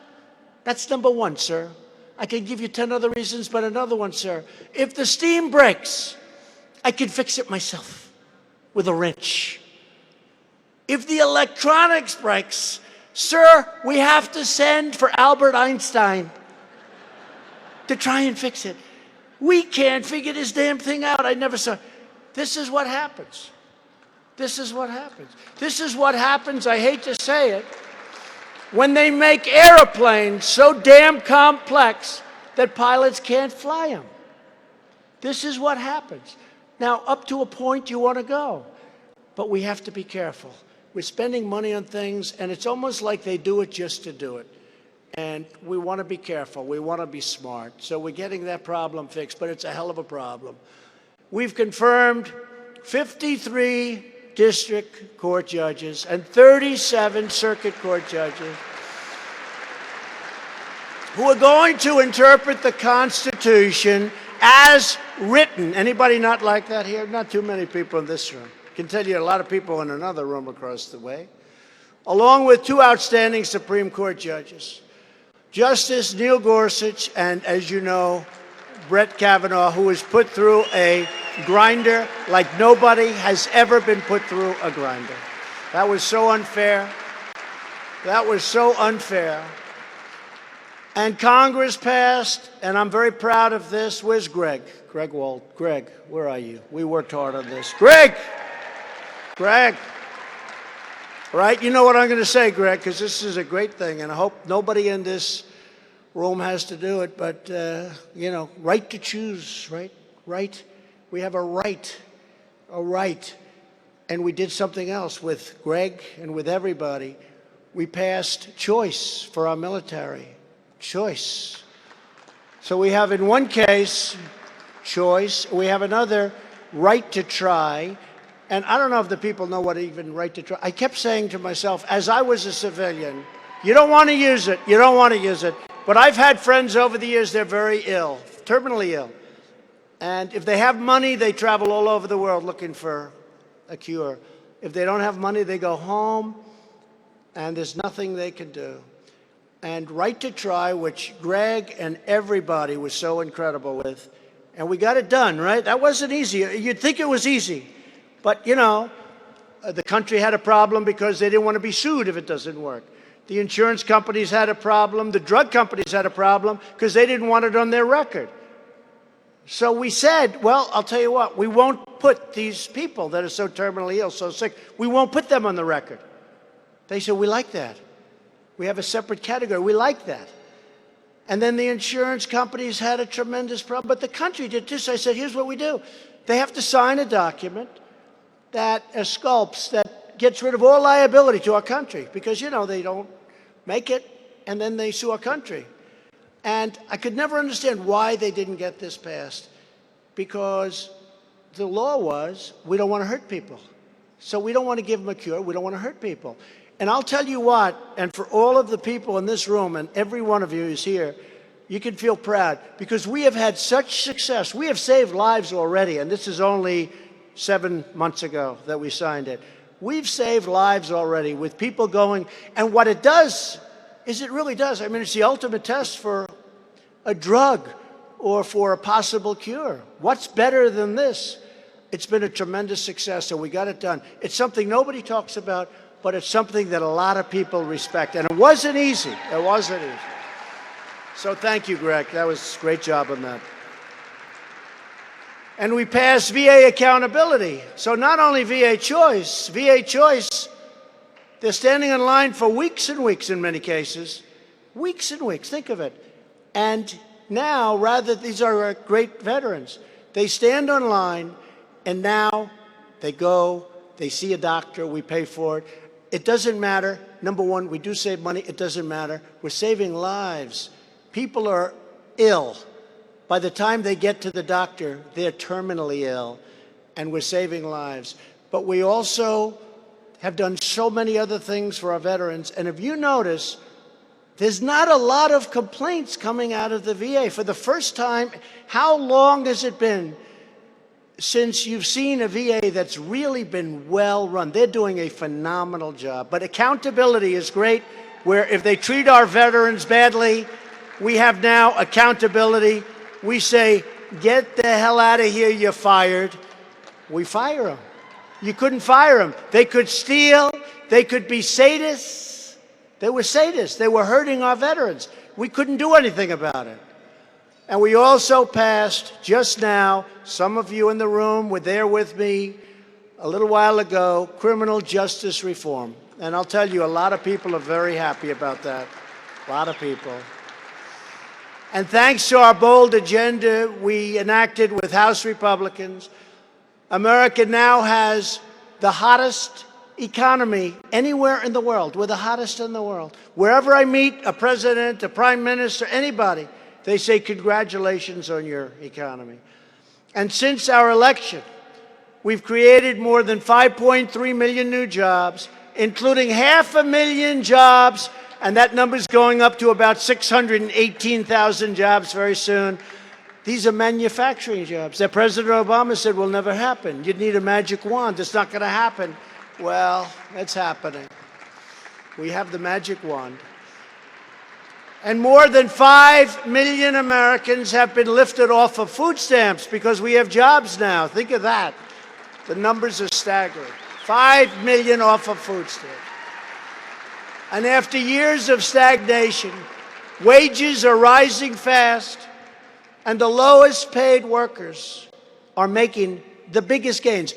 That's number one, sir. I can give you 10 other reasons, but another one, sir. If the steam breaks, I can fix it myself with a wrench. If the electronics breaks, sir, we have to send for Albert Einstein to try and fix it. We can't figure this damn thing out. I never saw. This is what happens. This is what happens. This is what happens, I hate to say it, when they make airplanes so damn complex that pilots can't fly them. This is what happens. Now, up to a point you want to go, but we have to be careful. We're spending money on things, and it's almost like they do it just to do it. And we want to be careful. We want to be smart. So we're getting that problem fixed, but it's a hell of a problem. We've confirmed 53 district court judges and 37 circuit court judges who are going to interpret the Constitution as written. Anybody not like that here? Not too many people in this room. I can tell you a lot of people in another room across the way. Along with 2 outstanding Supreme Court judges, Justice Neil Gorsuch and, as you know, Brett Kavanaugh, who was put through a grinder like nobody has ever been put through a grinder. That was so unfair. That was so unfair. And Congress passed, and I'm very proud of this. Where's Greg? Greg Wald. Greg, where are you? We worked hard on this. Greg! Greg! Right? You know what I'm going to say, Greg, because this is a great thing, and I hope nobody in this room has to do it, but, you know, right to choose, right? Right? We have a right. And we did something else with Greg and with everybody. We passed choice for our military. Choice. So we have in one case, choice. We have another, right to try. And I don't know if the people know what even right to try. I kept saying to myself, as I was a civilian, you don't want to use it. You don't want to use it. But I've had friends over the years, they're very ill, terminally ill. And if they have money, they travel all over the world looking for a cure. If they don't have money, they go home, and there's nothing they can do. And right to try, which Greg and everybody was so incredible with, and we got it done, right? That wasn't easy. You'd think it was easy. But, you know, the country had a problem because they didn't want to be sued if it doesn't work. The insurance companies had a problem. The drug companies had a problem because they didn't want it on their record. So we said, well, I'll tell you what, we won't put these people that are so terminally ill, so sick, we won't put them on the record. They said, we like that. We have a separate category. We like that. And then the insurance companies had a tremendous problem, but the country did too. So I said, here's what we do. They have to sign a document that exculpates, that gets rid of all liability to our country because, you know, they don't make it and then they sue our country. And I could never understand why they didn't get this passed, because the law was we don't want to hurt people. So we don't want to give them a cure. We don't want to hurt people. And I'll tell you what, and for all of the people in this room and every one of you who's here, you can feel proud because we have had such success. We have saved lives already, and this is only 7 months ago that we signed it. We've saved lives already with people going, and what it does is it really does. I mean, it's the ultimate test for a drug or for a possible cure. What's better than this? It's been a tremendous success, so we got it done. It's something nobody talks about, but it's something that a lot of people respect. And it wasn't easy. It wasn't easy. So thank you, Greg. That was a great job on that. And we passed VA accountability. So not only VA choice, they're standing in line for weeks and weeks in many cases. Weeks and weeks, think of it. And now, these are great veterans. They stand on line, and now they go, they see a doctor, we pay for it. It doesn't matter. Number one, we do save money. It doesn't matter. We're saving lives. People are ill. By the time they get to the doctor, they're terminally ill, and we're saving lives. But we also have done so many other things for our veterans. And if you notice, there's not a lot of complaints coming out of the VA. For the first time, how long has it been since you've seen a VA that's really been well run? They're doing a phenomenal job. But accountability is great, where if they treat our veterans badly, we have now accountability. We say, get the hell out of here, you're fired. We fire them. You couldn't fire them. They could steal. They could be sadists. They were sadists. They were hurting our veterans. We couldn't do anything about it. And we also passed just now, some of you in the room were there with me a little while ago, criminal justice reform. And I'll tell you, a lot of people are very happy about that. A lot of people. And thanks to our bold agenda we enacted with House Republicans, America now has the hottest economy anywhere in the world. We're the hottest in the world. Wherever I meet a president, a prime minister, anybody, they say, congratulations on your economy. And since our election, we've created more than 5.3 million new jobs, including 500,000 jobs, and that number's going up to about 618,000 jobs very soon. These are manufacturing jobs that President Obama said will never happen. You'd need a magic wand. It's not going to happen. Well, it's happening. We have the magic wand. And more than 5 million Americans have been lifted off of food stamps because we have jobs now. Think of that. The numbers are staggering. 5 million off of food stamps. And after years of stagnation, wages are rising fast, and the lowest paid workers are making the biggest gains.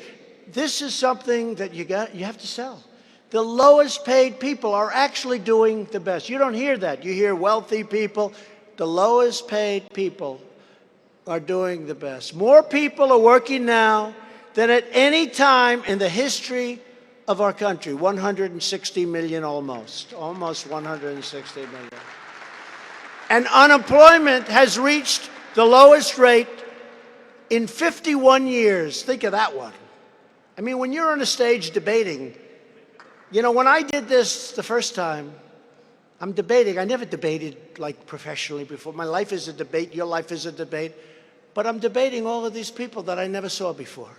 This is something that you have to sell. The lowest paid people are actually doing the best. You don't hear that. You hear wealthy people. The lowest paid people are doing the best. More people are working now than at any time in the history of our country. 160 million almost 160 million. And unemployment has reached the lowest rate in 51 years. Think of that one. I mean, when you're on a stage debating, you know, when I did this the first time, I'm debating. I never debated like professionally before. My life is a debate. Your life is a debate. But I'm debating all of these people that I never saw before.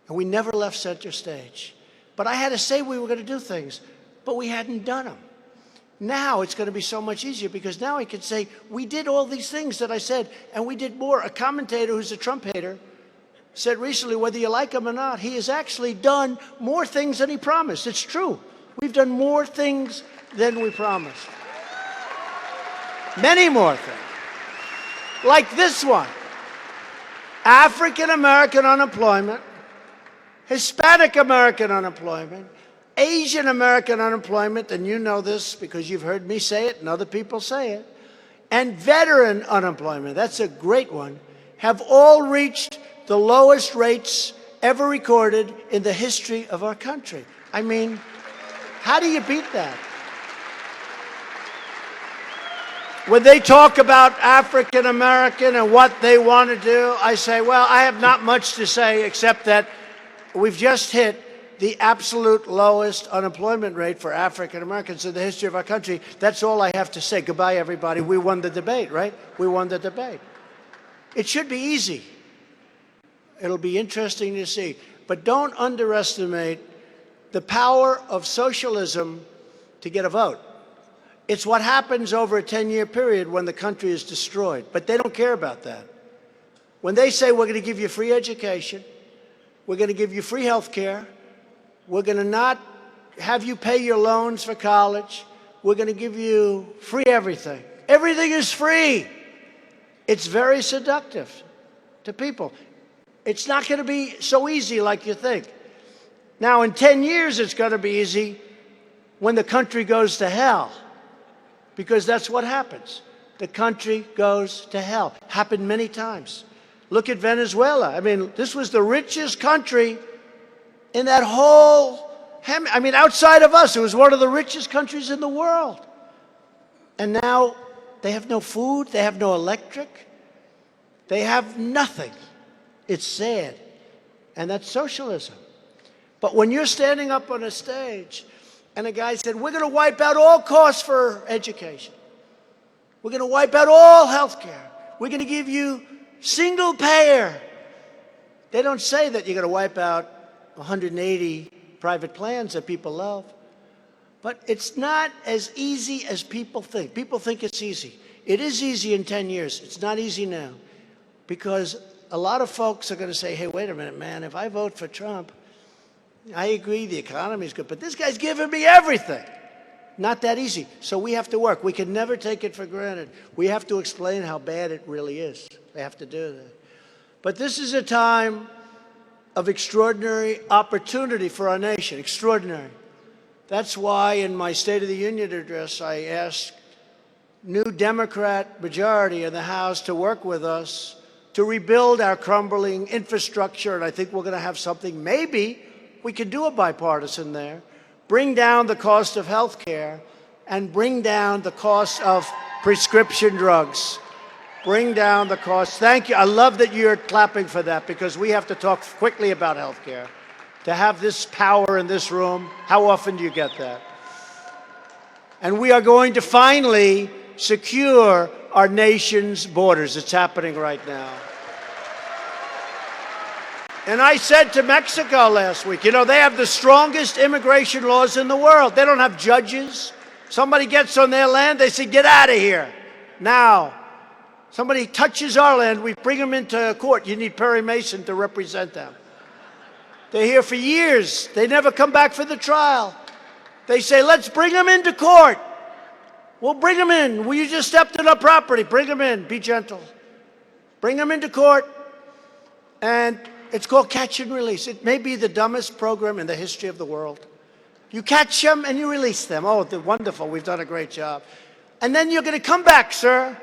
And we never left center stage. But I had to say we were going to do things, but we hadn't done them. Now it's going to be so much easier because now I can say we did all these things that I said, and we did more. A commentator who's a Trump hater said recently, whether you like him or not, he has actually done more things than he promised. It's true. We've done more things than we promised. Many more things. Like this one. African American unemployment, Hispanic American unemployment, Asian American unemployment, and you know this because you've heard me say it and other people say it, and veteran unemployment, that's a great one, have all reached the lowest rates ever recorded in the history of our country. I mean, how do you beat that? When they talk about African American and what they want to do, I say, well, I have not much to say except that we've just hit the absolute lowest unemployment rate for African Americans in the history of our country. That's all I have to say. Goodbye, everybody. We won the debate, right? We won the debate. It should be easy. It'll be interesting to see. But don't underestimate the power of socialism to get a vote. It's what happens over a 10-year period when the country is destroyed. But they don't care about that. When they say we're going to give you free education, we're going to give you free health care, we're going to not have you pay your loans for college, we're going to give you free everything. Everything is free. It's very seductive to people. It's not going to be so easy like you think. Now, in 10 years, it's going to be easy when the country goes to hell, because that's what happens. The country goes to hell. Happened many times. Look at Venezuela. I mean, this was the richest country in that whole, outside of us, it was one of the richest countries in the world. And now they have no food, they have no electric, they have nothing. It's sad. And that's socialism. But when you're standing up on a stage and a guy said, we're going to wipe out all costs for education, we're going to wipe out all health care, we're going to give you single payer. They don't say that you're going to wipe out 180 private plans that people love. But it's not as easy as people think. People think it's easy. It is easy in 10 years. It's not easy now. Because a lot of folks are going to say, hey, wait a minute, man, if I vote for Trump, I agree the economy's good, but this guy's giving me everything. Not that easy. So we have to work. We can never take it for granted. We have to explain how bad it really is. We have to do that. But this is a time of extraordinary opportunity for our nation. Extraordinary. That's why in my State of the Union address, I asked new Democrat majority in the House to work with us to rebuild our crumbling infrastructure. And I think we're going to have something. Maybe we can do a bipartisan there. Bring down the cost of health care and bring down the cost of prescription drugs. Bring down the cost. Thank you. I love that you're clapping for that, because we have to talk quickly about health care. To have this power in this room, how often do you get that? And we are going to finally secure our nation's borders. It's happening right now. And I said to Mexico last week, you know, they have the strongest immigration laws in the world. They don't have judges. Somebody gets on their land, they say, get out of here. Now, somebody touches our land, we bring them into court. You need Perry Mason to represent them. They're here for years. They never come back for the trial. They say, let's bring them into court. We'll bring them in. Well, you just stepped on our property. Bring them in. Be gentle. Bring them into court. And it's called catch and release. It may be the dumbest program in the history of the world. You catch them and you release them. Oh, they're wonderful. We've done a great job. And then you're going to come back, sir,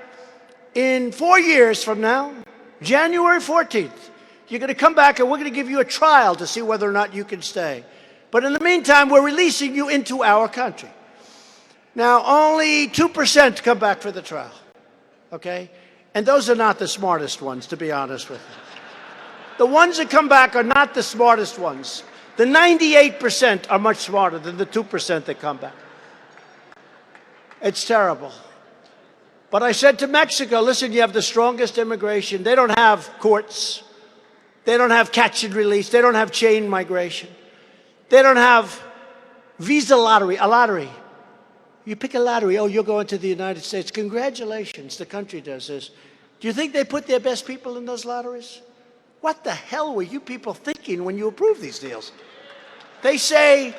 in 4 years from now, January 14th. You're going to come back and we're going to give you a trial to see whether or not you can stay. But in the meantime, we're releasing you into our country. Now, only 2% come back for the trial, okay? And those are not the smartest ones, to be honest with you. The ones that come back are not the smartest ones. The 98% are much smarter than the 2% that come back. It's terrible. But I said to Mexico, listen, you have the strongest immigration. They don't have courts. They don't have catch and release. They don't have chain migration. They don't have visa lottery, a lottery. You pick a lottery, oh, you're going to the United States. Congratulations, the country does this. Do you think they put their best people in those lotteries? What the hell were you people thinking when you approved these deals? They say,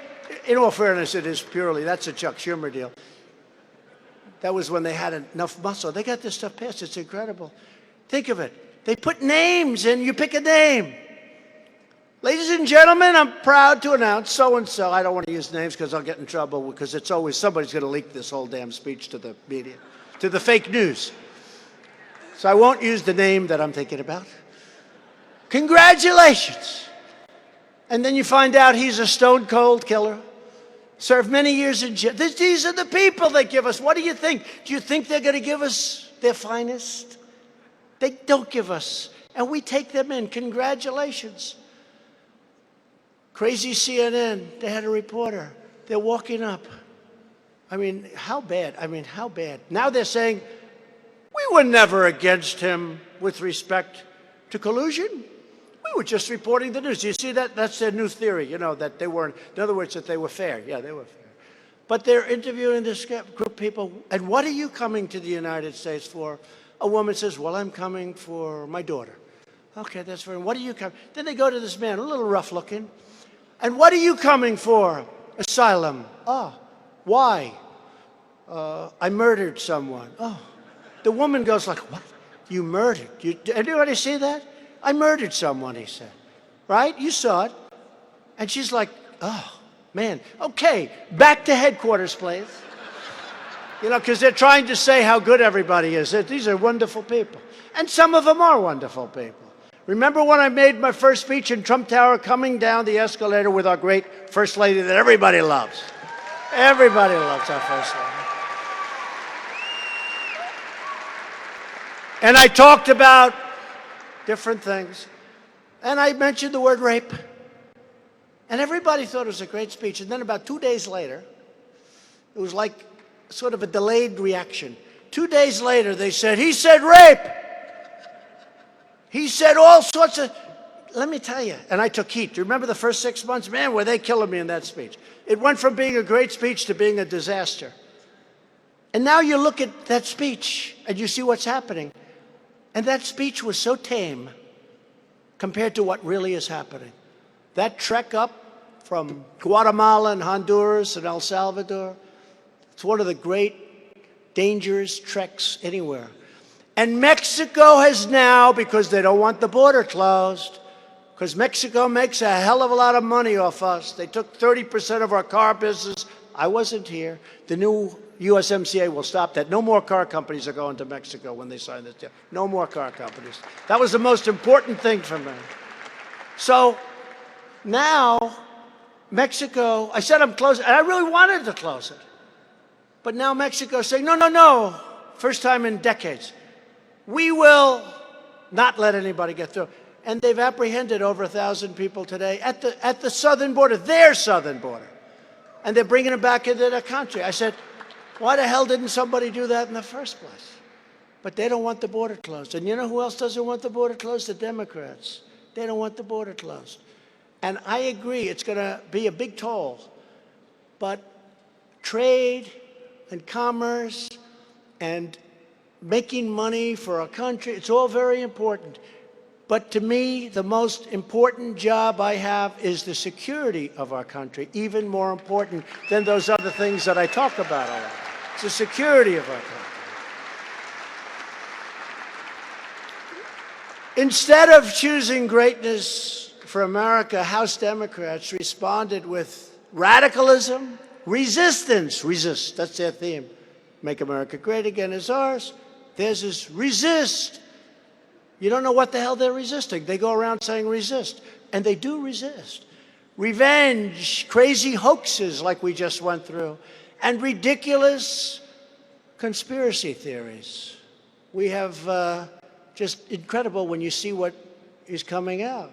in all fairness, it is purely, that's a Chuck Schumer deal. That was when they had enough muscle. They got this stuff passed. It's incredible. Think of it. They put names in, you pick a name. Ladies and gentlemen, I'm proud to announce so-and-so. I don't want to use names because I'll get in trouble, because it's always somebody's going to leak this whole damn speech to the media, to the fake news. So I won't use the name that I'm thinking about. Congratulations. And then you find out he's a stone-cold killer, served many years in jail. These are the people they give us. What do you think? Do you think they're going to give us their finest? They don't give us. And we take them in. Congratulations. Crazy CNN, they had a reporter. They're walking up. I mean, how bad? I mean, how bad? Now they're saying, we were never against him with respect to collusion. We were just reporting the news. You see that? That's their new theory, you know, that they weren't, in other words, that they were fair. Yeah, they were fair. But they're interviewing this group of people. And what are you coming to the United States for? A woman says, well, I'm coming for my daughter. Okay, that's very, what are you coming? Then they go to this man, a little rough looking. And what are you coming for? Asylum. Oh, why? I murdered someone. Oh. The woman goes like, what? You murdered? Anybody see that? I murdered someone, he said. Right? You saw it. And she's like, oh, man. Okay, back to headquarters, please. You know, because they're trying to say how good everybody is. These are wonderful people. And some of them are wonderful people. Remember when I made my first speech in Trump Tower coming down the escalator with our great First Lady that everybody loves? Everybody loves our First Lady. And I talked about different things. And I mentioned the word rape. And everybody thought it was a great speech. And then about 2 days later, it was like sort of a delayed reaction. 2 days later, they said, he said rape. He said all sorts of, let me tell you, and I took heat. Do you remember the first 6 months? Man, were they killing me in that speech. It went from being a great speech to being a disaster. And now you look at that speech and you see what's happening. And that speech was so tame compared to what really is happening. That trek up from Guatemala and Honduras and El Salvador, it's one of the great dangerous treks anywhere. And Mexico has now, because they don't want the border closed, because Mexico makes a hell of a lot of money off us. They took 30% of our car business. I wasn't here. The new USMCA will stop that. No more car companies are going to Mexico when they sign this deal. No more car companies. That was the most important thing for me. So now Mexico, I said I'm closing, and I really wanted to close it. But now Mexico is saying, no, no, no, first time in decades. We will not let anybody get through. And they've apprehended over 1,000 people today at the southern border, their southern border. And they're bringing them back into their country. I said, why the hell didn't somebody do that in the first place? But they don't want the border closed. And you know who else doesn't want the border closed? The Democrats. They don't want the border closed. And I agree, it's going to be a big toll. But trade and commerce and making money for our country, it's all very important. But to me, the most important job I have is the security of our country, even more important than those other things that I talk about a lot. It's the security of our country. Instead of choosing greatness for America, House Democrats responded with radicalism, resistance. Resist, that's their theme. Make America great again is ours. Theirs is resist. You don't know what the hell they're resisting. They go around saying resist, and they do resist. Revenge, crazy hoaxes like we just went through, and ridiculous conspiracy theories. We have just incredible when you see what is coming out.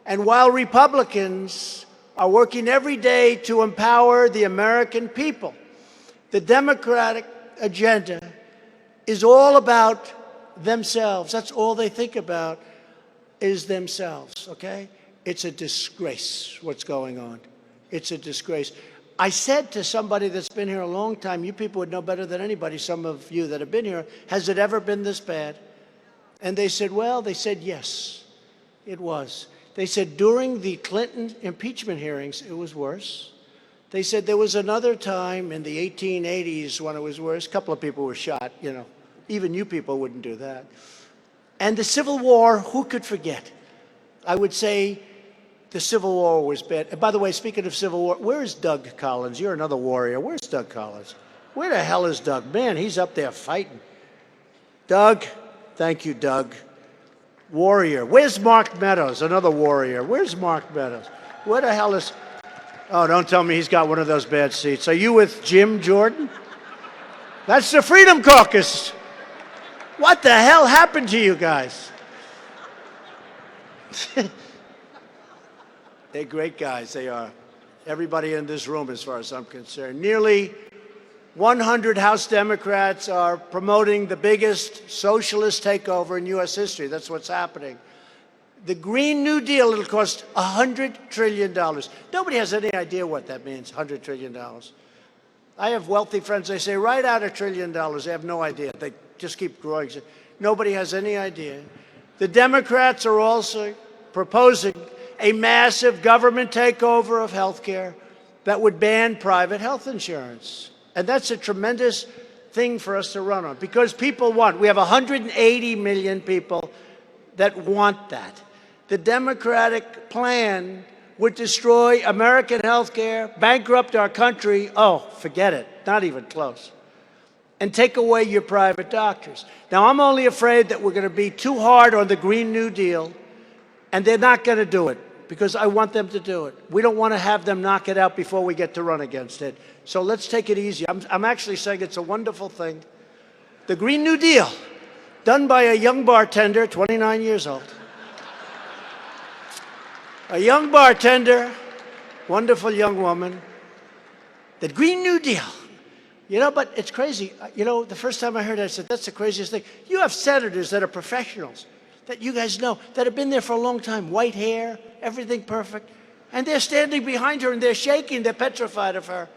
And while Republicans are working every day to empower the American people, the Democratic agenda is all about themselves. That's all they think about is themselves, okay? It's a disgrace what's going on. It's a disgrace. I said to somebody that's been here a long time, you people would know better than anybody, some of you that have been here, has it ever been this bad? And they said, well, they said, yes, it was. They said during the Clinton impeachment hearings, it was worse. They said there was another time in the 1880s when it was worse. A couple of people were shot, you know. Even you people wouldn't do that. And the Civil War, who could forget? I would say the Civil War was bad. And by the way, speaking of Civil War, where's Doug Collins? You're another warrior. Where's Doug Collins? Where the hell is Doug? Man, he's up there fighting. Doug, thank you, Doug. Warrior. Where's Mark Meadows? Another warrior. Where's Mark Meadows? Where the hell is... Oh, don't tell me he's got one of those bad seats. Are you with Jim Jordan? That's the Freedom Caucus. What the hell happened to you guys? They're great guys, they are. Everybody in this room, as far as I'm concerned. Nearly 100 House Democrats are promoting the biggest socialist takeover in U.S. history. That's what's happening. The Green New Deal, it'll cost $100 trillion. Nobody has any idea what that means, $100 trillion. I have wealthy friends, they say, write out $1 trillion. They have no idea. They just keep growing. Nobody has any idea. The Democrats are also proposing a massive government takeover of health care that would ban private health insurance. And that's a tremendous thing for us to run on, because people want, we have 180 million people that want that. The Democratic plan would destroy American health care, bankrupt our country. Oh, forget it, not even close. And take away your private doctors. Now, I'm only afraid that we're going to be too hard on the Green New Deal, and they're not going to do it, because I want them to do it. We don't want to have them knock it out before we get to run against it. So let's take it easy. I'm actually saying it's a wonderful thing. The Green New Deal, done by a young bartender, 29 years old. A young bartender, wonderful young woman. The Green New Deal. You know, but it's crazy. You know, the first time I heard it, I said, that's the craziest thing. You have senators that are professionals, that you guys know, that have been there for a long time, white hair, everything perfect, and they're standing behind her and they're shaking, they're petrified of her.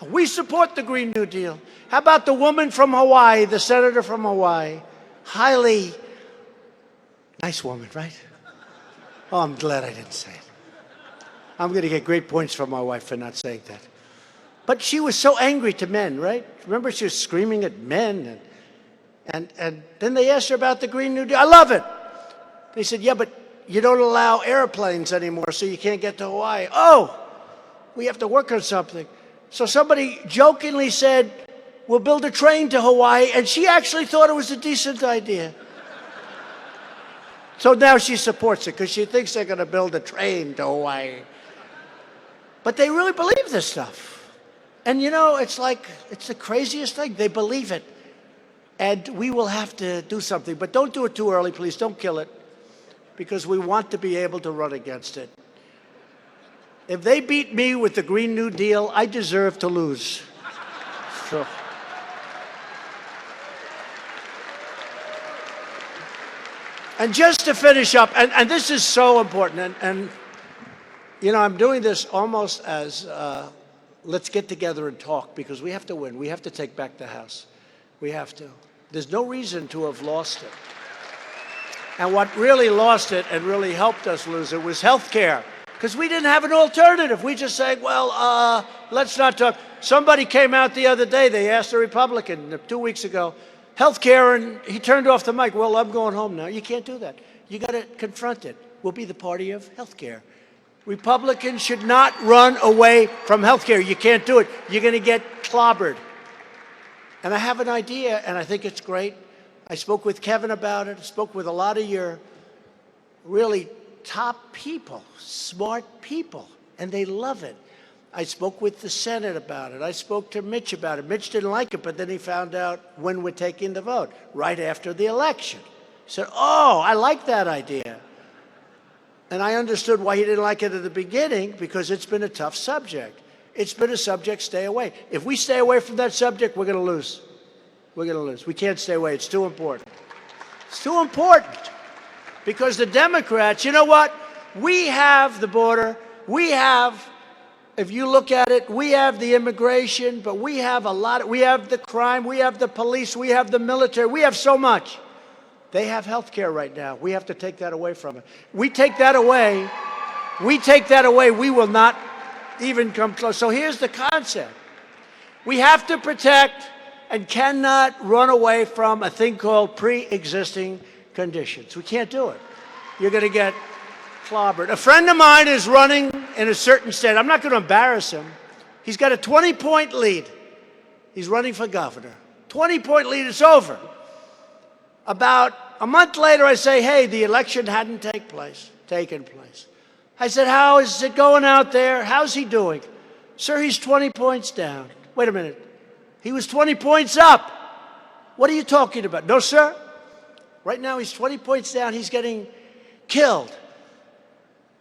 We support the Green New Deal. How about the woman from Hawaii, the senator from Hawaii? Highly nice woman, right? Oh, I'm glad I didn't say it. I'm going to get great points from my wife for not saying that. But she was so angry to men, right? Remember, she was screaming at men. And then they asked her about the Green New Deal. I love it. They said, yeah, but you don't allow airplanes anymore, so you can't get to Hawaii. Oh, we have to work on something. So somebody jokingly said, we'll build a train to Hawaii, and she actually thought it was a decent idea. So now she supports it, because she thinks they're going to build a train to Hawaii. But they really believe this stuff. And you know, it's like, it's the craziest thing. They believe it. And we will have to do something. But don't do it too early, please. Don't kill it. Because we want to be able to run against it. If they beat me with the Green New Deal, I deserve to lose. So. And just to finish up, and this is so important, and you know, I'm doing this almost as let's get together and talk, because we have to win. We have to take back the House. We have to. There's no reason to have lost it. And what really lost it and really helped us lose it was health care, because we didn't have an alternative. We just said, well, let's not talk. Somebody came out the other day, they asked a Republican 2 weeks ago, health care, and he turned off the mic. Well, I'm going home now. You can't do that. You got to confront it. We'll be the party of health care. Republicans should not run away from health care. You can't do it. You're going to get clobbered. And I have an idea, and I think it's great. I spoke with Kevin about it. I spoke with a lot of your really top people, smart people, and they love it. I spoke with the Senate about it. I spoke to Mitch about it. Mitch didn't like it, but then he found out when we're taking the vote, right after the election. He said, oh, I like that idea. And I understood why he didn't like it at the beginning, because it's been a tough subject. It's been a subject, stay away. If we stay away from that subject, we're going to lose. We're going to lose. We can't stay away. It's too important. It's too important. Because the Democrats, you know what? We have the border. We have, if you look at it, we have the immigration, but we have a lot. We have the crime. We have the police. We have the military. We have so much. They have health care right now. We have to take that away from it. We take that away. We take that away. We will not even come close. So here's the concept. We have to protect and cannot run away from a thing called pre-existing conditions. We can't do it. You're going to get clobbered. A friend of mine is running in a certain state. I'm not going to embarrass him. He's got a 20-point lead. He's running for governor. 20-point lead, it's over. About a month later, I say, hey, the election hadn't taken place. I said, how is it going out there? How's he doing? Sir, he's 20 points down. Wait a minute. He was 20 points up. What are you talking about? No, sir. Right now, he's 20 points down. He's getting killed.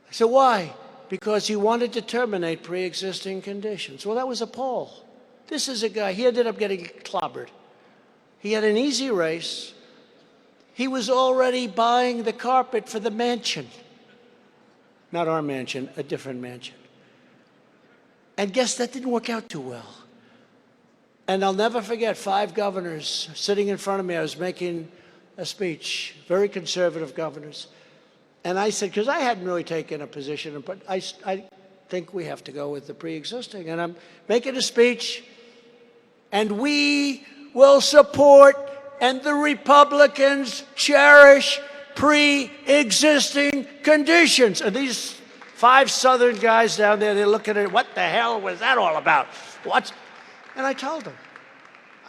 I said, why? because he wanted to terminate pre-existing conditions. Well, that was a poll. This is a guy, he ended up getting clobbered. He had an easy race. He was already buying the carpet for the mansion. Not our mansion, a different mansion. And guess that didn't work out too well. And I'll never forget 5 governors sitting in front of me. I was making a speech, very conservative governors. And I said, because I hadn't really taken a position, but I think we have to go with the pre-existing. And I'm making a speech, and we will support, and the Republicans cherish pre-existing conditions. And these 5 Southern guys down there, they're looking at it, what the hell was that all about? And I told them,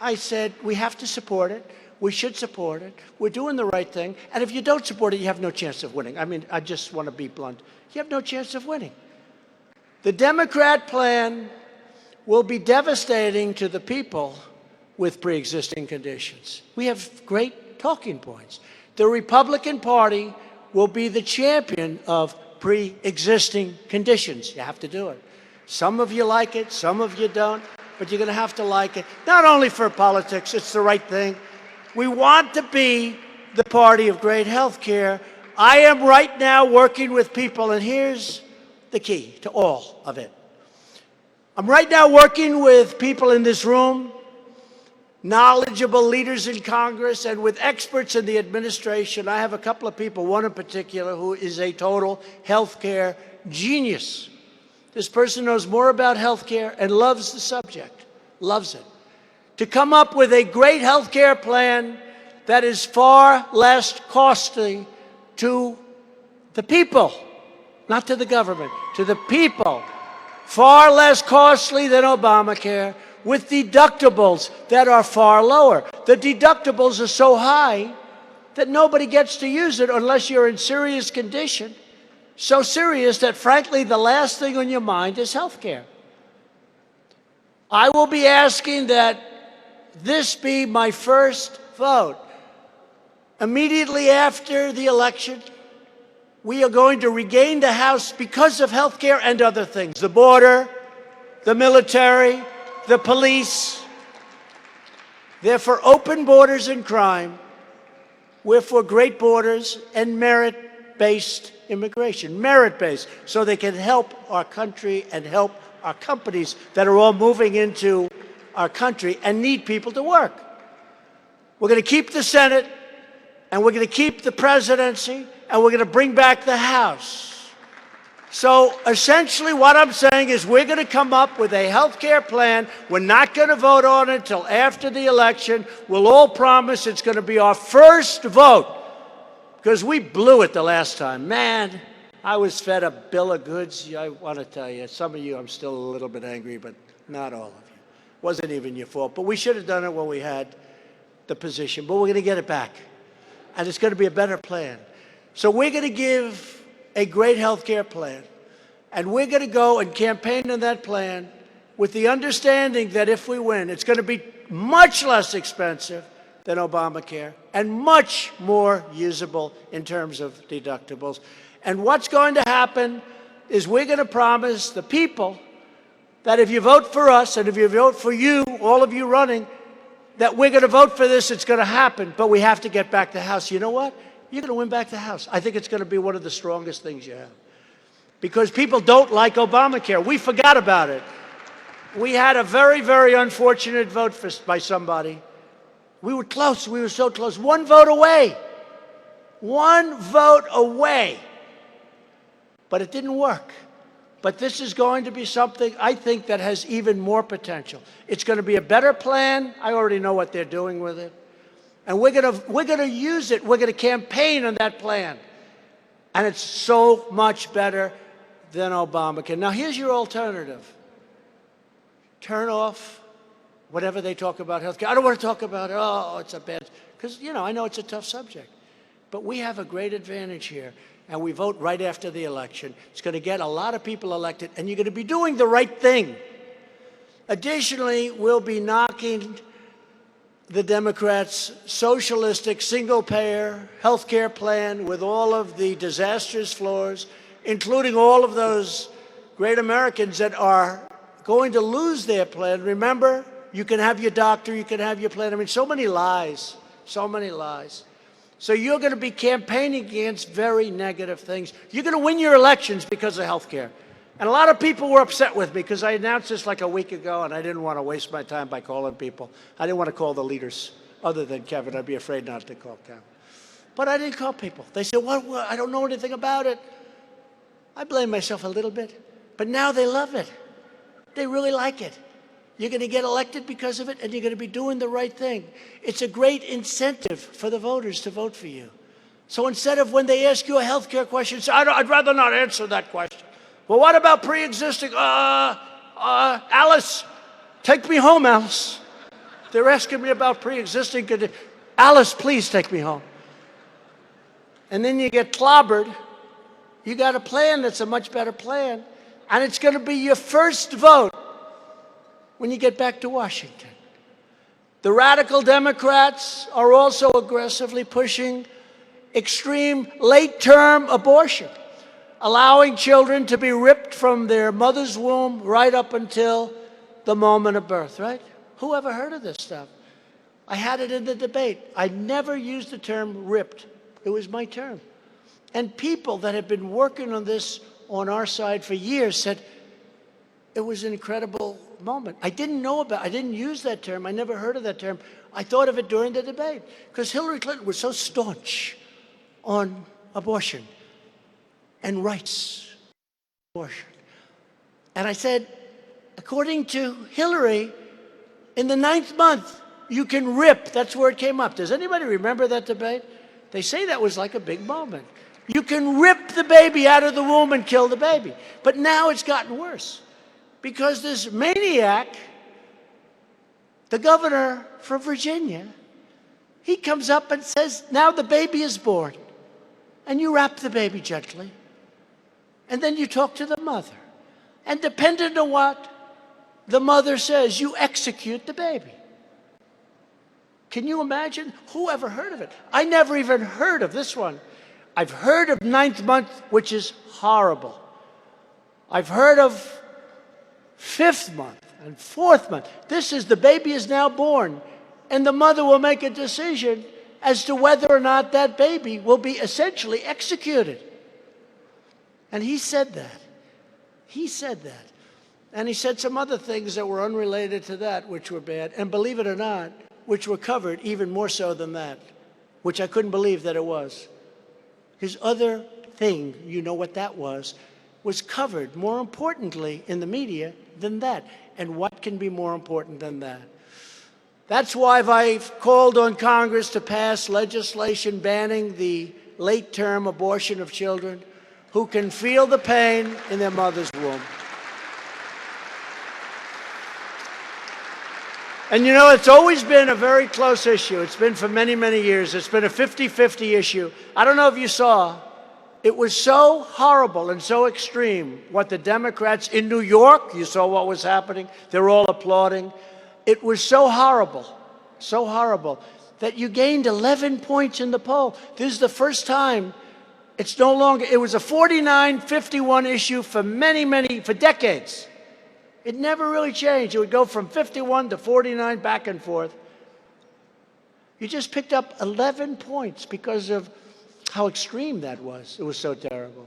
I said, we have to support it. We should support it. We're doing the right thing. And if you don't support it, you have no chance of winning. I mean, I just want to be blunt. You have no chance of winning. The Democrat plan will be devastating to the people with pre-existing conditions. We have great talking points. The Republican Party will be the champion of pre-existing conditions. You have to do it. Some of you like it, some of you don't, but you're going to have to like it. Not only for politics, it's the right thing. We want to be the party of great health care. I am right now working with people, and here's the key to all of it. I'm right now working with people in this room, knowledgeable leaders in Congress, and with experts in the administration. I have a couple of people, one in particular, who is a total healthcare genius. This person knows more about healthcare and loves the subject, loves it. To come up with a great healthcare plan that is far less costly to the people, not to the government, to the people, far less costly than Obamacare, with deductibles that are far lower. The deductibles are so high that nobody gets to use it unless you're in serious condition, so serious that, frankly, the last thing on your mind is health care. I will be asking that this be my first vote. Immediately after the election, we are going to regain the House because of health care and other things. The border, the military, the police. They're for open borders and crime. We're for great borders and merit-based immigration. Merit-based, so they can help our country and help our companies that are all moving into our country and need people to work. We're going to keep the Senate, and we're going to keep the presidency, and we're going to bring back the House. So essentially what I'm saying is we're going to come up with a health care plan. We're not going to vote on it until after the election. We'll all promise it's going to be our first vote, because we blew it the last time. Man, I was fed a bill of goods. I want to tell you, some of you I'm still a little bit angry, but not all of you. It wasn't even your fault. But we should have done it when we had the position. But we're going to get it back. And it's going to be a better plan. So we're going to give a great health care plan. And we're going to go and campaign on that plan with the understanding that if we win, it's going to be much less expensive than Obamacare and much more usable in terms of deductibles. And what's going to happen is we're going to promise the people that if you vote for us and if you vote for you, all of you running, that we're going to vote for this, it's going to happen, but we have to get back the House. You know what? You're going to win back the House. I think it's going to be one of the strongest things you have. Because people don't like Obamacare. We forgot about it. We had a very, very unfortunate vote by somebody. We were close. We were so close. One vote away. One vote away. But it didn't work. But this is going to be something, I think, that has even more potential. It's going to be a better plan. I already know what they're doing with it. And we're going to use it. We're going to campaign on that plan. And it's so much better than Obamacare. Now, here's your alternative. Turn off whatever they talk about health care. I don't want to talk about, oh, it's a bad, because, you know, I know it's a tough subject. But we have a great advantage here. And we vote right after the election. It's going to get a lot of people elected, and you're going to be doing the right thing. Additionally, we'll be knocking the Democrats' socialistic single-payer health care plan with all of the disastrous flaws including all of those great Americans that are going to lose their plan. Remember, you can have your doctor, you can have your plan. I mean, so many lies, so many lies. So you're going to be campaigning against very negative things. You're going to win your elections because of health care. And a lot of people were upset with me because I announced this like a week ago, and I didn't want to waste my time by calling people. I didn't want to call the leaders other than Kevin. I'd be afraid not to call Kevin. But I didn't call people. They said, well, I don't know anything about it. I blame myself a little bit. But now they love it. They really like it. You're going to get elected because of it, and you're going to be doing the right thing. It's a great incentive for the voters to vote for you. So instead of when they ask you a health care question, say, I'd rather not answer that question. Well, what about pre-existing? Alice, take me home, Alice. They're asking me about pre-existing. Alice, please take me home. And then you get clobbered. You got a plan that's a much better plan. And it's going to be your first vote when you get back to Washington. The radical Democrats are also aggressively pushing extreme late-term abortion, allowing children to be ripped from their mother's womb right up until the moment of birth, right? Who ever heard of this stuff? I had it in the debate. I never used the term ripped. It was my term. And people that have been working on this on our side for years said it was an incredible moment. I didn't use that term. I never heard of that term. I thought of it during the debate because Hillary Clinton was so staunch on abortion and rights abortion. And I said, according to Hillary, in the 9th month, you can rip. That's where it came up. Does anybody remember that debate? They say that was like a big moment. You can rip the baby out of the womb and kill the baby. But now it's gotten worse because this maniac, the governor from Virginia, he comes up and says, now the baby is born. And you wrap the baby gently. And then you talk to the mother. And depending on what the mother says, you execute the baby. Can you imagine? Who ever heard of it? I never even heard of this one. I've heard of 9th month, which is horrible. I've heard of 5th month and 4th month. This is the baby is now born, and the mother will make a decision as to whether or not that baby will be essentially executed. And he said that. He said that. And he said some other things that were unrelated to that, which were bad. And believe it or not, which were covered even more so than that, which I couldn't believe that it was. His other thing, you know what that was covered more importantly in the media than that. And what can be more important than that? That's why I've called on Congress to pass legislation banning the late-term abortion of children who can feel the pain in their mother's womb. And you know, it's always been a very close issue. It's been for many, many years. It's been a 50-50 issue. I don't know if you saw, it was so horrible and so extreme what the Democrats in New York, you saw what was happening. They're all applauding. It was so horrible that you gained 11 points in the poll. This is the first time. It's no longer, it was a 49-51 issue for for decades. It never really changed. It would go from 51 to 49, back and forth. You just picked up 11 points because of how extreme that was. It was so terrible.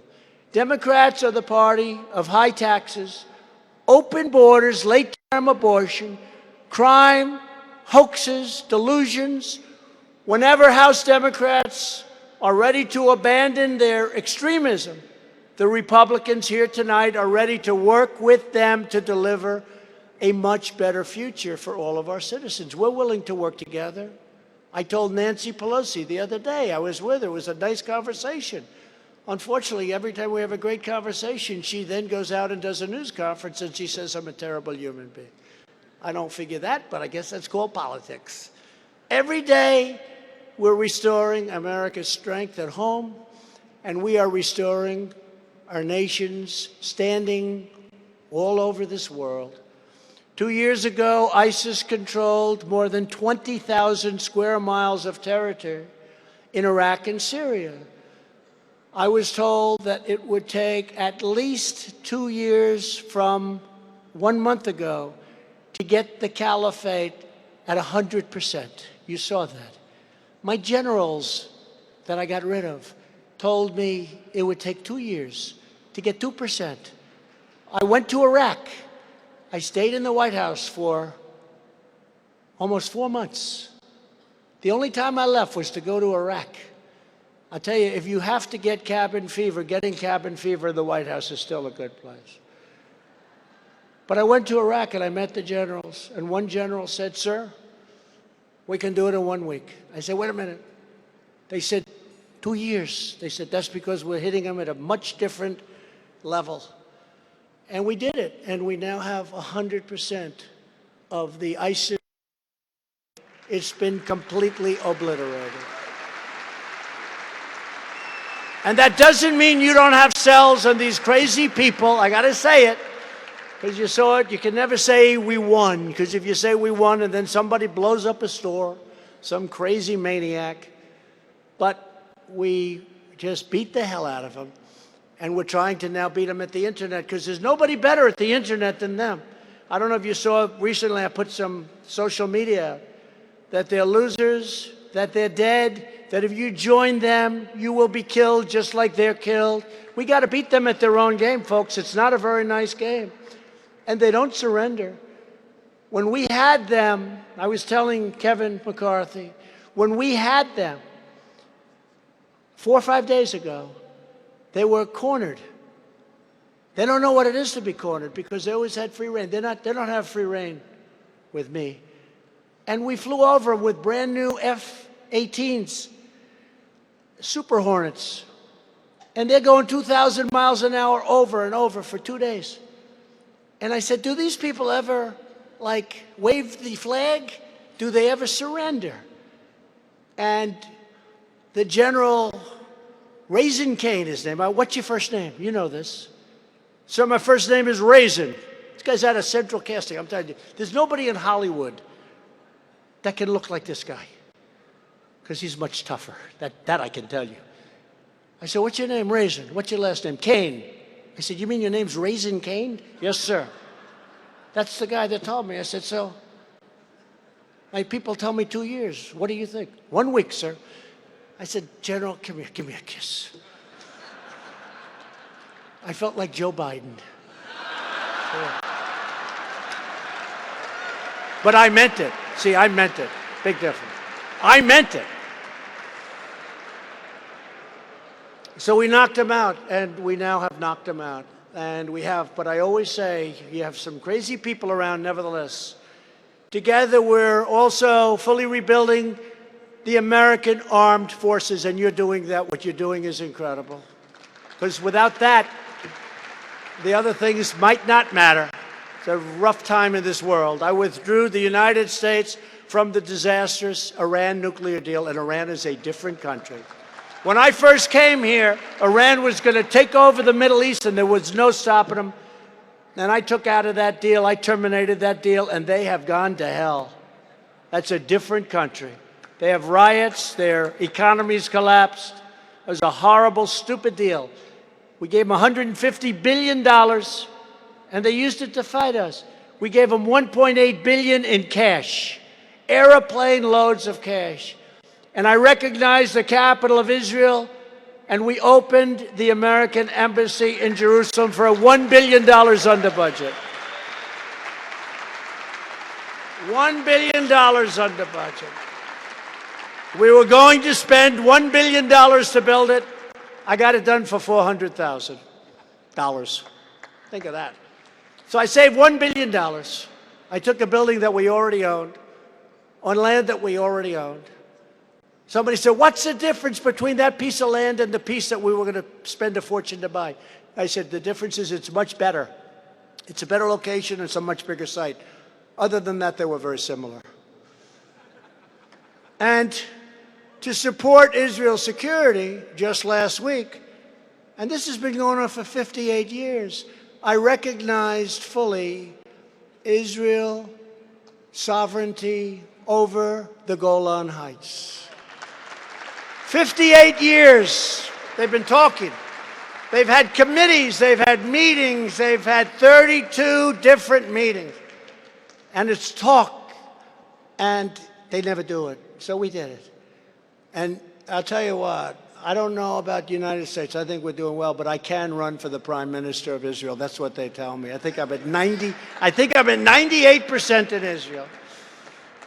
Democrats are the party of high taxes, open borders, late-term abortion, crime, hoaxes, delusions. Whenever House Democrats are ready to abandon their extremism, the Republicans here tonight are ready to work with them to deliver a much better future for all of our citizens. We're willing to work together. I told Nancy Pelosi the other day, I was with her, it was a nice conversation. Unfortunately, every time we have a great conversation, she then goes out and does a news conference and she says I'm a terrible human being. I don't figure that, but I guess that's called politics. Every day, we're restoring America's strength at home, and we are restoring our nation's standing all over this world. 2 years ago, ISIS controlled more than 20,000 square miles of territory in Iraq and Syria. I was told that it would take at least 2 years from 1 month ago to get the caliphate at 100%. You saw that. My generals that I got rid of told me it would take 2 years to get 2%. I went to Iraq. I stayed in the White House for almost 4 months. The only time I left was to go to Iraq. I'll tell you, if you have to get cabin fever, getting cabin fever in the White House is still a good place. But I went to Iraq and I met the generals, and one general said, "Sir, we can do it in 1 week." I said, "Wait a minute." They said, 2 years. They said, "That's because we're hitting them at a much different level." And we did it, and we now have 100% of the ISIS. It's been completely obliterated. And that doesn't mean you don't have cells and these crazy people. I got to say it, because you saw it. You can never say we won, because if you say we won and then somebody blows up a store, some crazy maniac, but we just beat the hell out of them. And we're trying to now beat them at the internet, because there's nobody better at the internet than them. I don't know if you saw recently, I put some social media that they're losers, that they're dead, that if you join them, you will be killed just like they're killed. We got to beat them at their own game, folks. It's not a very nice game. And they don't surrender. When we had them, I was telling Kevin McCarthy, when we had them 4 or 5 days ago, they were cornered. They don't know what it is to be cornered, because they always had free reign. They don't have free reign with me. And we flew over them with brand new F-18s, Super Hornets. And they're going 2,000 miles an hour over and over for 2 days. And I said, do these people ever, like, wave the flag? Do they ever surrender? And the general, Raisin Cane, his name. What's your first name? You know this. So my first name is Raisin. This guy's out of Central Casting. I'm telling you, there's nobody in Hollywood that can look like this guy, because he's much tougher. That I can tell you. I said, what's your name? Raisin. What's your last name? Cane. I said, you mean your name's Raisin Cane? Yes, sir. That's the guy that told me. I said, so my people tell me 2 years. What do you think? 1 week, sir. I said, General, come here, give me a kiss. I felt like Joe Biden. Yeah. But I meant it. See, I meant it. Big difference. I meant it. So we knocked him out, and we now have knocked him out. And we have, but I always say, you have some crazy people around, nevertheless. Together, we're also fully rebuilding the American armed forces, and you're doing that. What you're doing is incredible. Because without that, the other things might not matter. It's a rough time in this world. I withdrew the United States from the disastrous Iran nuclear deal, and Iran is a different country. When I first came here, Iran was going to take over the Middle East, and there was no stopping them. And I took out of that deal, I terminated that deal, and they have gone to hell. That's a different country. They have riots, their economies collapsed. It was a horrible, stupid deal. We gave them $150 billion, and they used it to fight us. We gave them $1.8 billion in cash, airplane loads of cash. And I recognized the capital of Israel, and we opened the American embassy in Jerusalem for $1 billion under budget. $1 billion under budget. We were going to spend $1 billion to build it. I got it done for $400,000. Think of that. So I saved $1 billion. I took a building that we already owned, on land that we already owned. Somebody said, what's the difference between that piece of land and the piece that we were going to spend a fortune to buy? I said, the difference is it's much better. It's a better location and it's a much bigger site. Other than that, they were very similar. And to support Israel's security, just last week, and this has been going on for 58 years, I recognized fully Israel's sovereignty over the Golan Heights. 58 years They've been talking. They've had committees, they've had meetings, they've had 32 different meetings. And it's talk, and they never do it. So we did it. And I'll tell you what, I don't know about the United States. I think we're doing well, but I can run for the Prime Minister of Israel. That's what they tell me. I think I'm at 98% in Israel.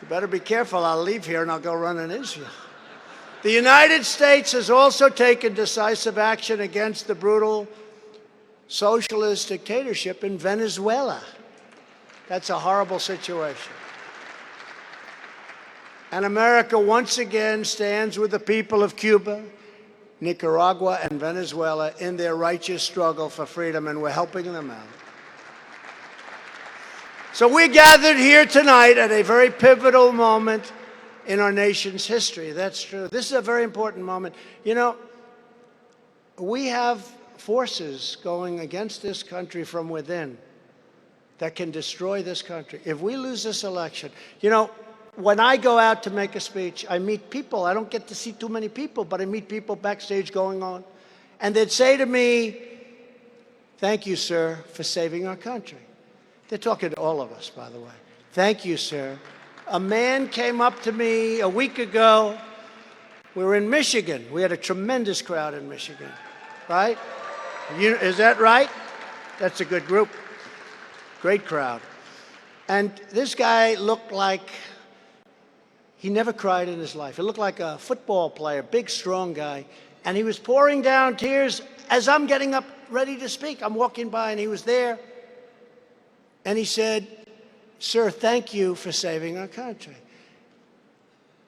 You better be careful. I'll leave here and I'll go run in Israel. The United States has also taken decisive action against the brutal socialist dictatorship in Venezuela. That's a horrible situation. And America once again stands with the people of Cuba, Nicaragua, and Venezuela in their righteous struggle for freedom, and we're helping them out. So we're gathered here tonight at a very pivotal moment in our nation's history. That's true. This is a very important moment. You know, we have forces going against this country from within that can destroy this country. If we lose this election, you know, when I go out to make a speech, I meet people. I don't get to see too many people, but I meet people backstage going on. And they'd say to me, "Thank you, sir, for saving our country." They're talking to all of us, by the way. "Thank you, sir." A man came up to me a week ago. We were in Michigan. We had a tremendous crowd in Michigan, right? Is that right? That's a good group. Great crowd. And this guy looked like he never cried in his life. He looked like a football player, big, strong guy. And he was pouring down tears as I'm getting up ready to speak. I'm walking by, and he was there. And he said, "Sir, thank you for saving our country."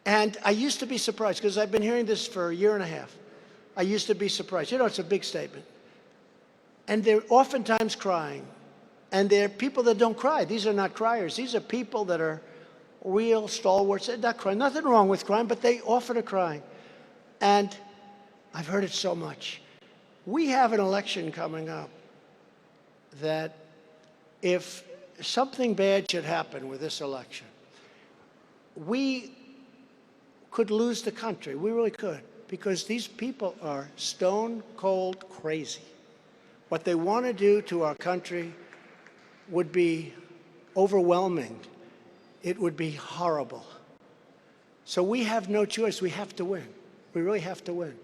And I used to be surprised, because I've been hearing this for a year and a half. I used to be surprised. You know, it's a big statement. And they're oftentimes crying. And they're people that don't cry. These are not criers. These are people that are real stalwarts. They're not crying. Nothing wrong with crying, but they often are crying. And I've heard it so much. We have an election coming up that if something bad should happen with this election, we could lose the country. We really could, because these people are stone cold crazy. What they want to do to our country would be overwhelming. It would be horrible. So we have no choice. We have to win. We really have to win.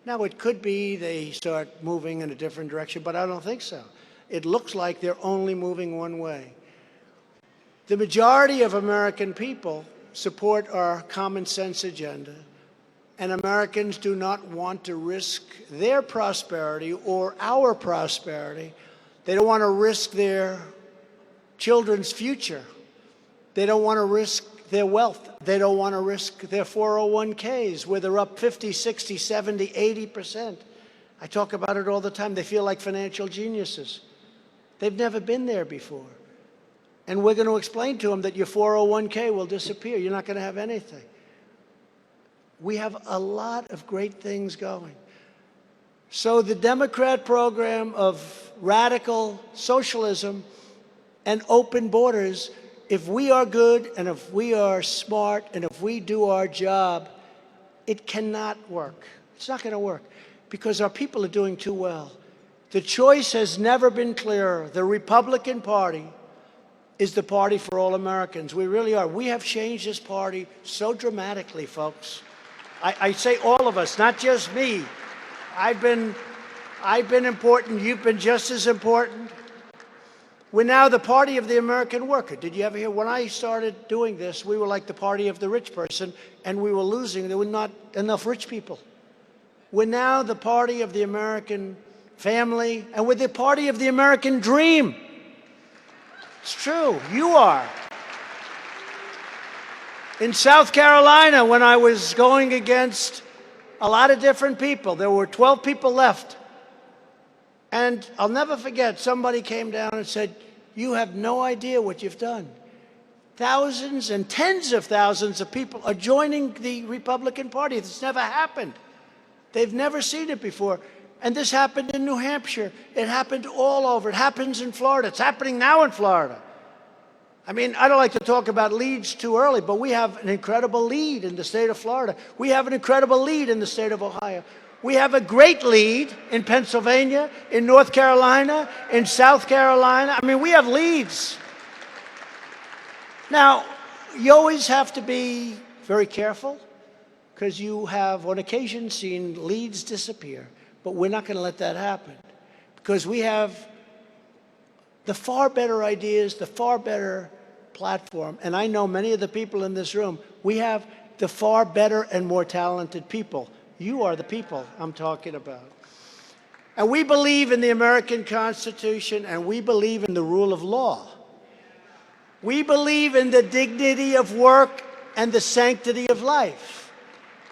Now, it could be they start moving in a different direction, but I don't think so. It looks like they're only moving one way. The majority of American people support our common sense agenda, and Americans do not want to risk their prosperity or our prosperity. They don't want to risk their children's future. They don't want to risk their wealth. They don't want to risk their 401ks, where they're up 50, 60, 70, 80%. I talk about it all the time. They feel like financial geniuses. They've never been there before. And we're going to explain to them that your 401k will disappear. You're not going to have anything. We have a lot of great things going. So the Democrat program of radical socialism and open borders, if we are good and if we are smart and if we do our job, it cannot work. It's not going to work because our people are doing too well. The choice has never been clearer. The Republican Party is the party for all Americans. We really are. We have changed this party so dramatically, folks. I say all of us, not just me. I've been important. You've been just as important. We're now the party of the American worker. Did you ever hear? When I started doing this, we were like the party of the rich person, and we were losing. There were not enough rich people. We're now the party of the American family, and we're the party of the American dream. It's true. You are. In South Carolina, when I was going against a lot of different people, there were 12 people left. And I'll never forget, somebody came down and said, "You have no idea what you've done." Thousands and tens of thousands of people are joining the Republican Party. This never happened. They've never seen it before. And this happened in New Hampshire. It happened all over. It happens in Florida. It's happening now in Florida. I mean, I don't like to talk about leads too early, but we have an incredible lead in the state of Florida. We have an incredible lead in the state of Ohio. We have a great lead in Pennsylvania, in North Carolina, in South Carolina. I mean, we have leads. Now, you always have to be very careful because you have, on occasion, seen leads disappear. But we're not going to let that happen because we have the far better ideas, the far better platform. And I know many of the people in this room, we have the far better and more talented people. You are the people I'm talking about. And we believe in the American Constitution, and we believe in the rule of law. We believe in the dignity of work and the sanctity of life.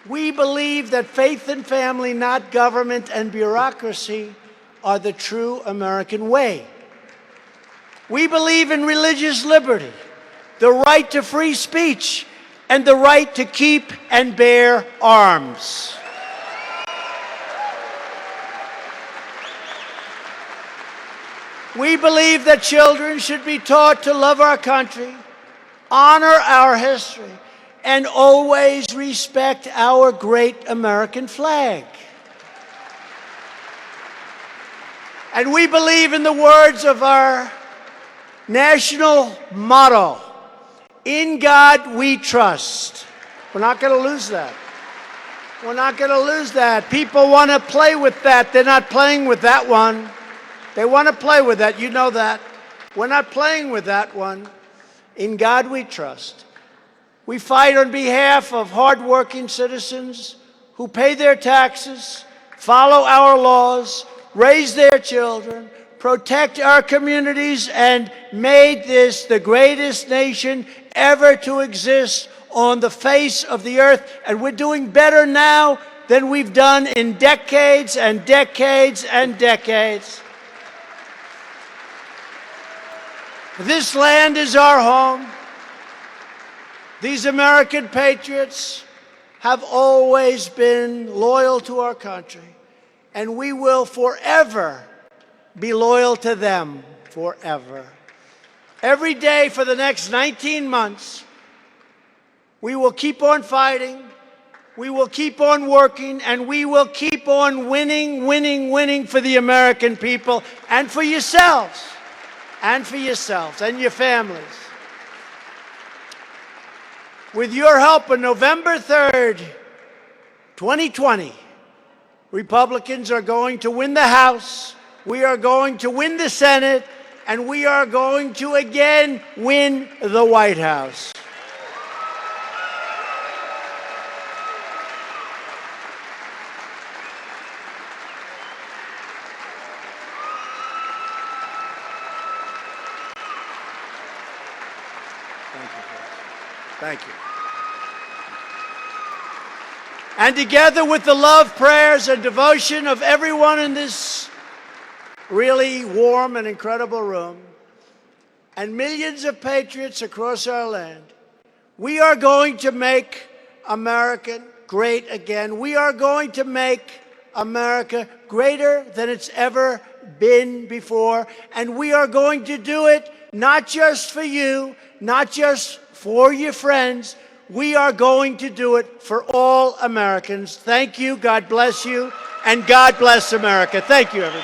We believe that faith and family, not government and bureaucracy, are the true American way. We believe in religious liberty, the right to free speech, and the right to keep and bear arms. We believe that children should be taught to love our country, honor our history, and always respect our great American flag. And we believe in the words of our national motto, "In God we trust." We're not going to lose that. We're not going to lose that. People want to play with that. They're not playing with that one. They want to play with that. You know that. We're not playing with that one. In God we trust. We fight on behalf of hardworking citizens who pay their taxes, follow our laws, raise their children, protect our communities, and made this the greatest nation ever to exist on the face of the earth. And we're doing better now than we've done in decades and decades and decades. This land is our home. These American patriots have always been loyal to our country, and we will forever be loyal to them, forever. Every day for the next 19 months, we will keep on fighting, we will keep on working, and we will keep on winning, winning, winning for the American people and for yourselves. And for yourselves and your families. With your help, on November 3rd, 2020, Republicans are going to win the House, we are going to win the Senate, and we are going to again win the White House. Thank you. And together with the love, prayers, and devotion of everyone in this really warm and incredible room, and millions of patriots across our land, we are going to make America great again. We are going to make America greater than it's ever been before. And we are going to do it not just for you, not just for your friends. We are going to do it for all Americans. Thank you. God bless you. And God bless America. Thank you, everybody.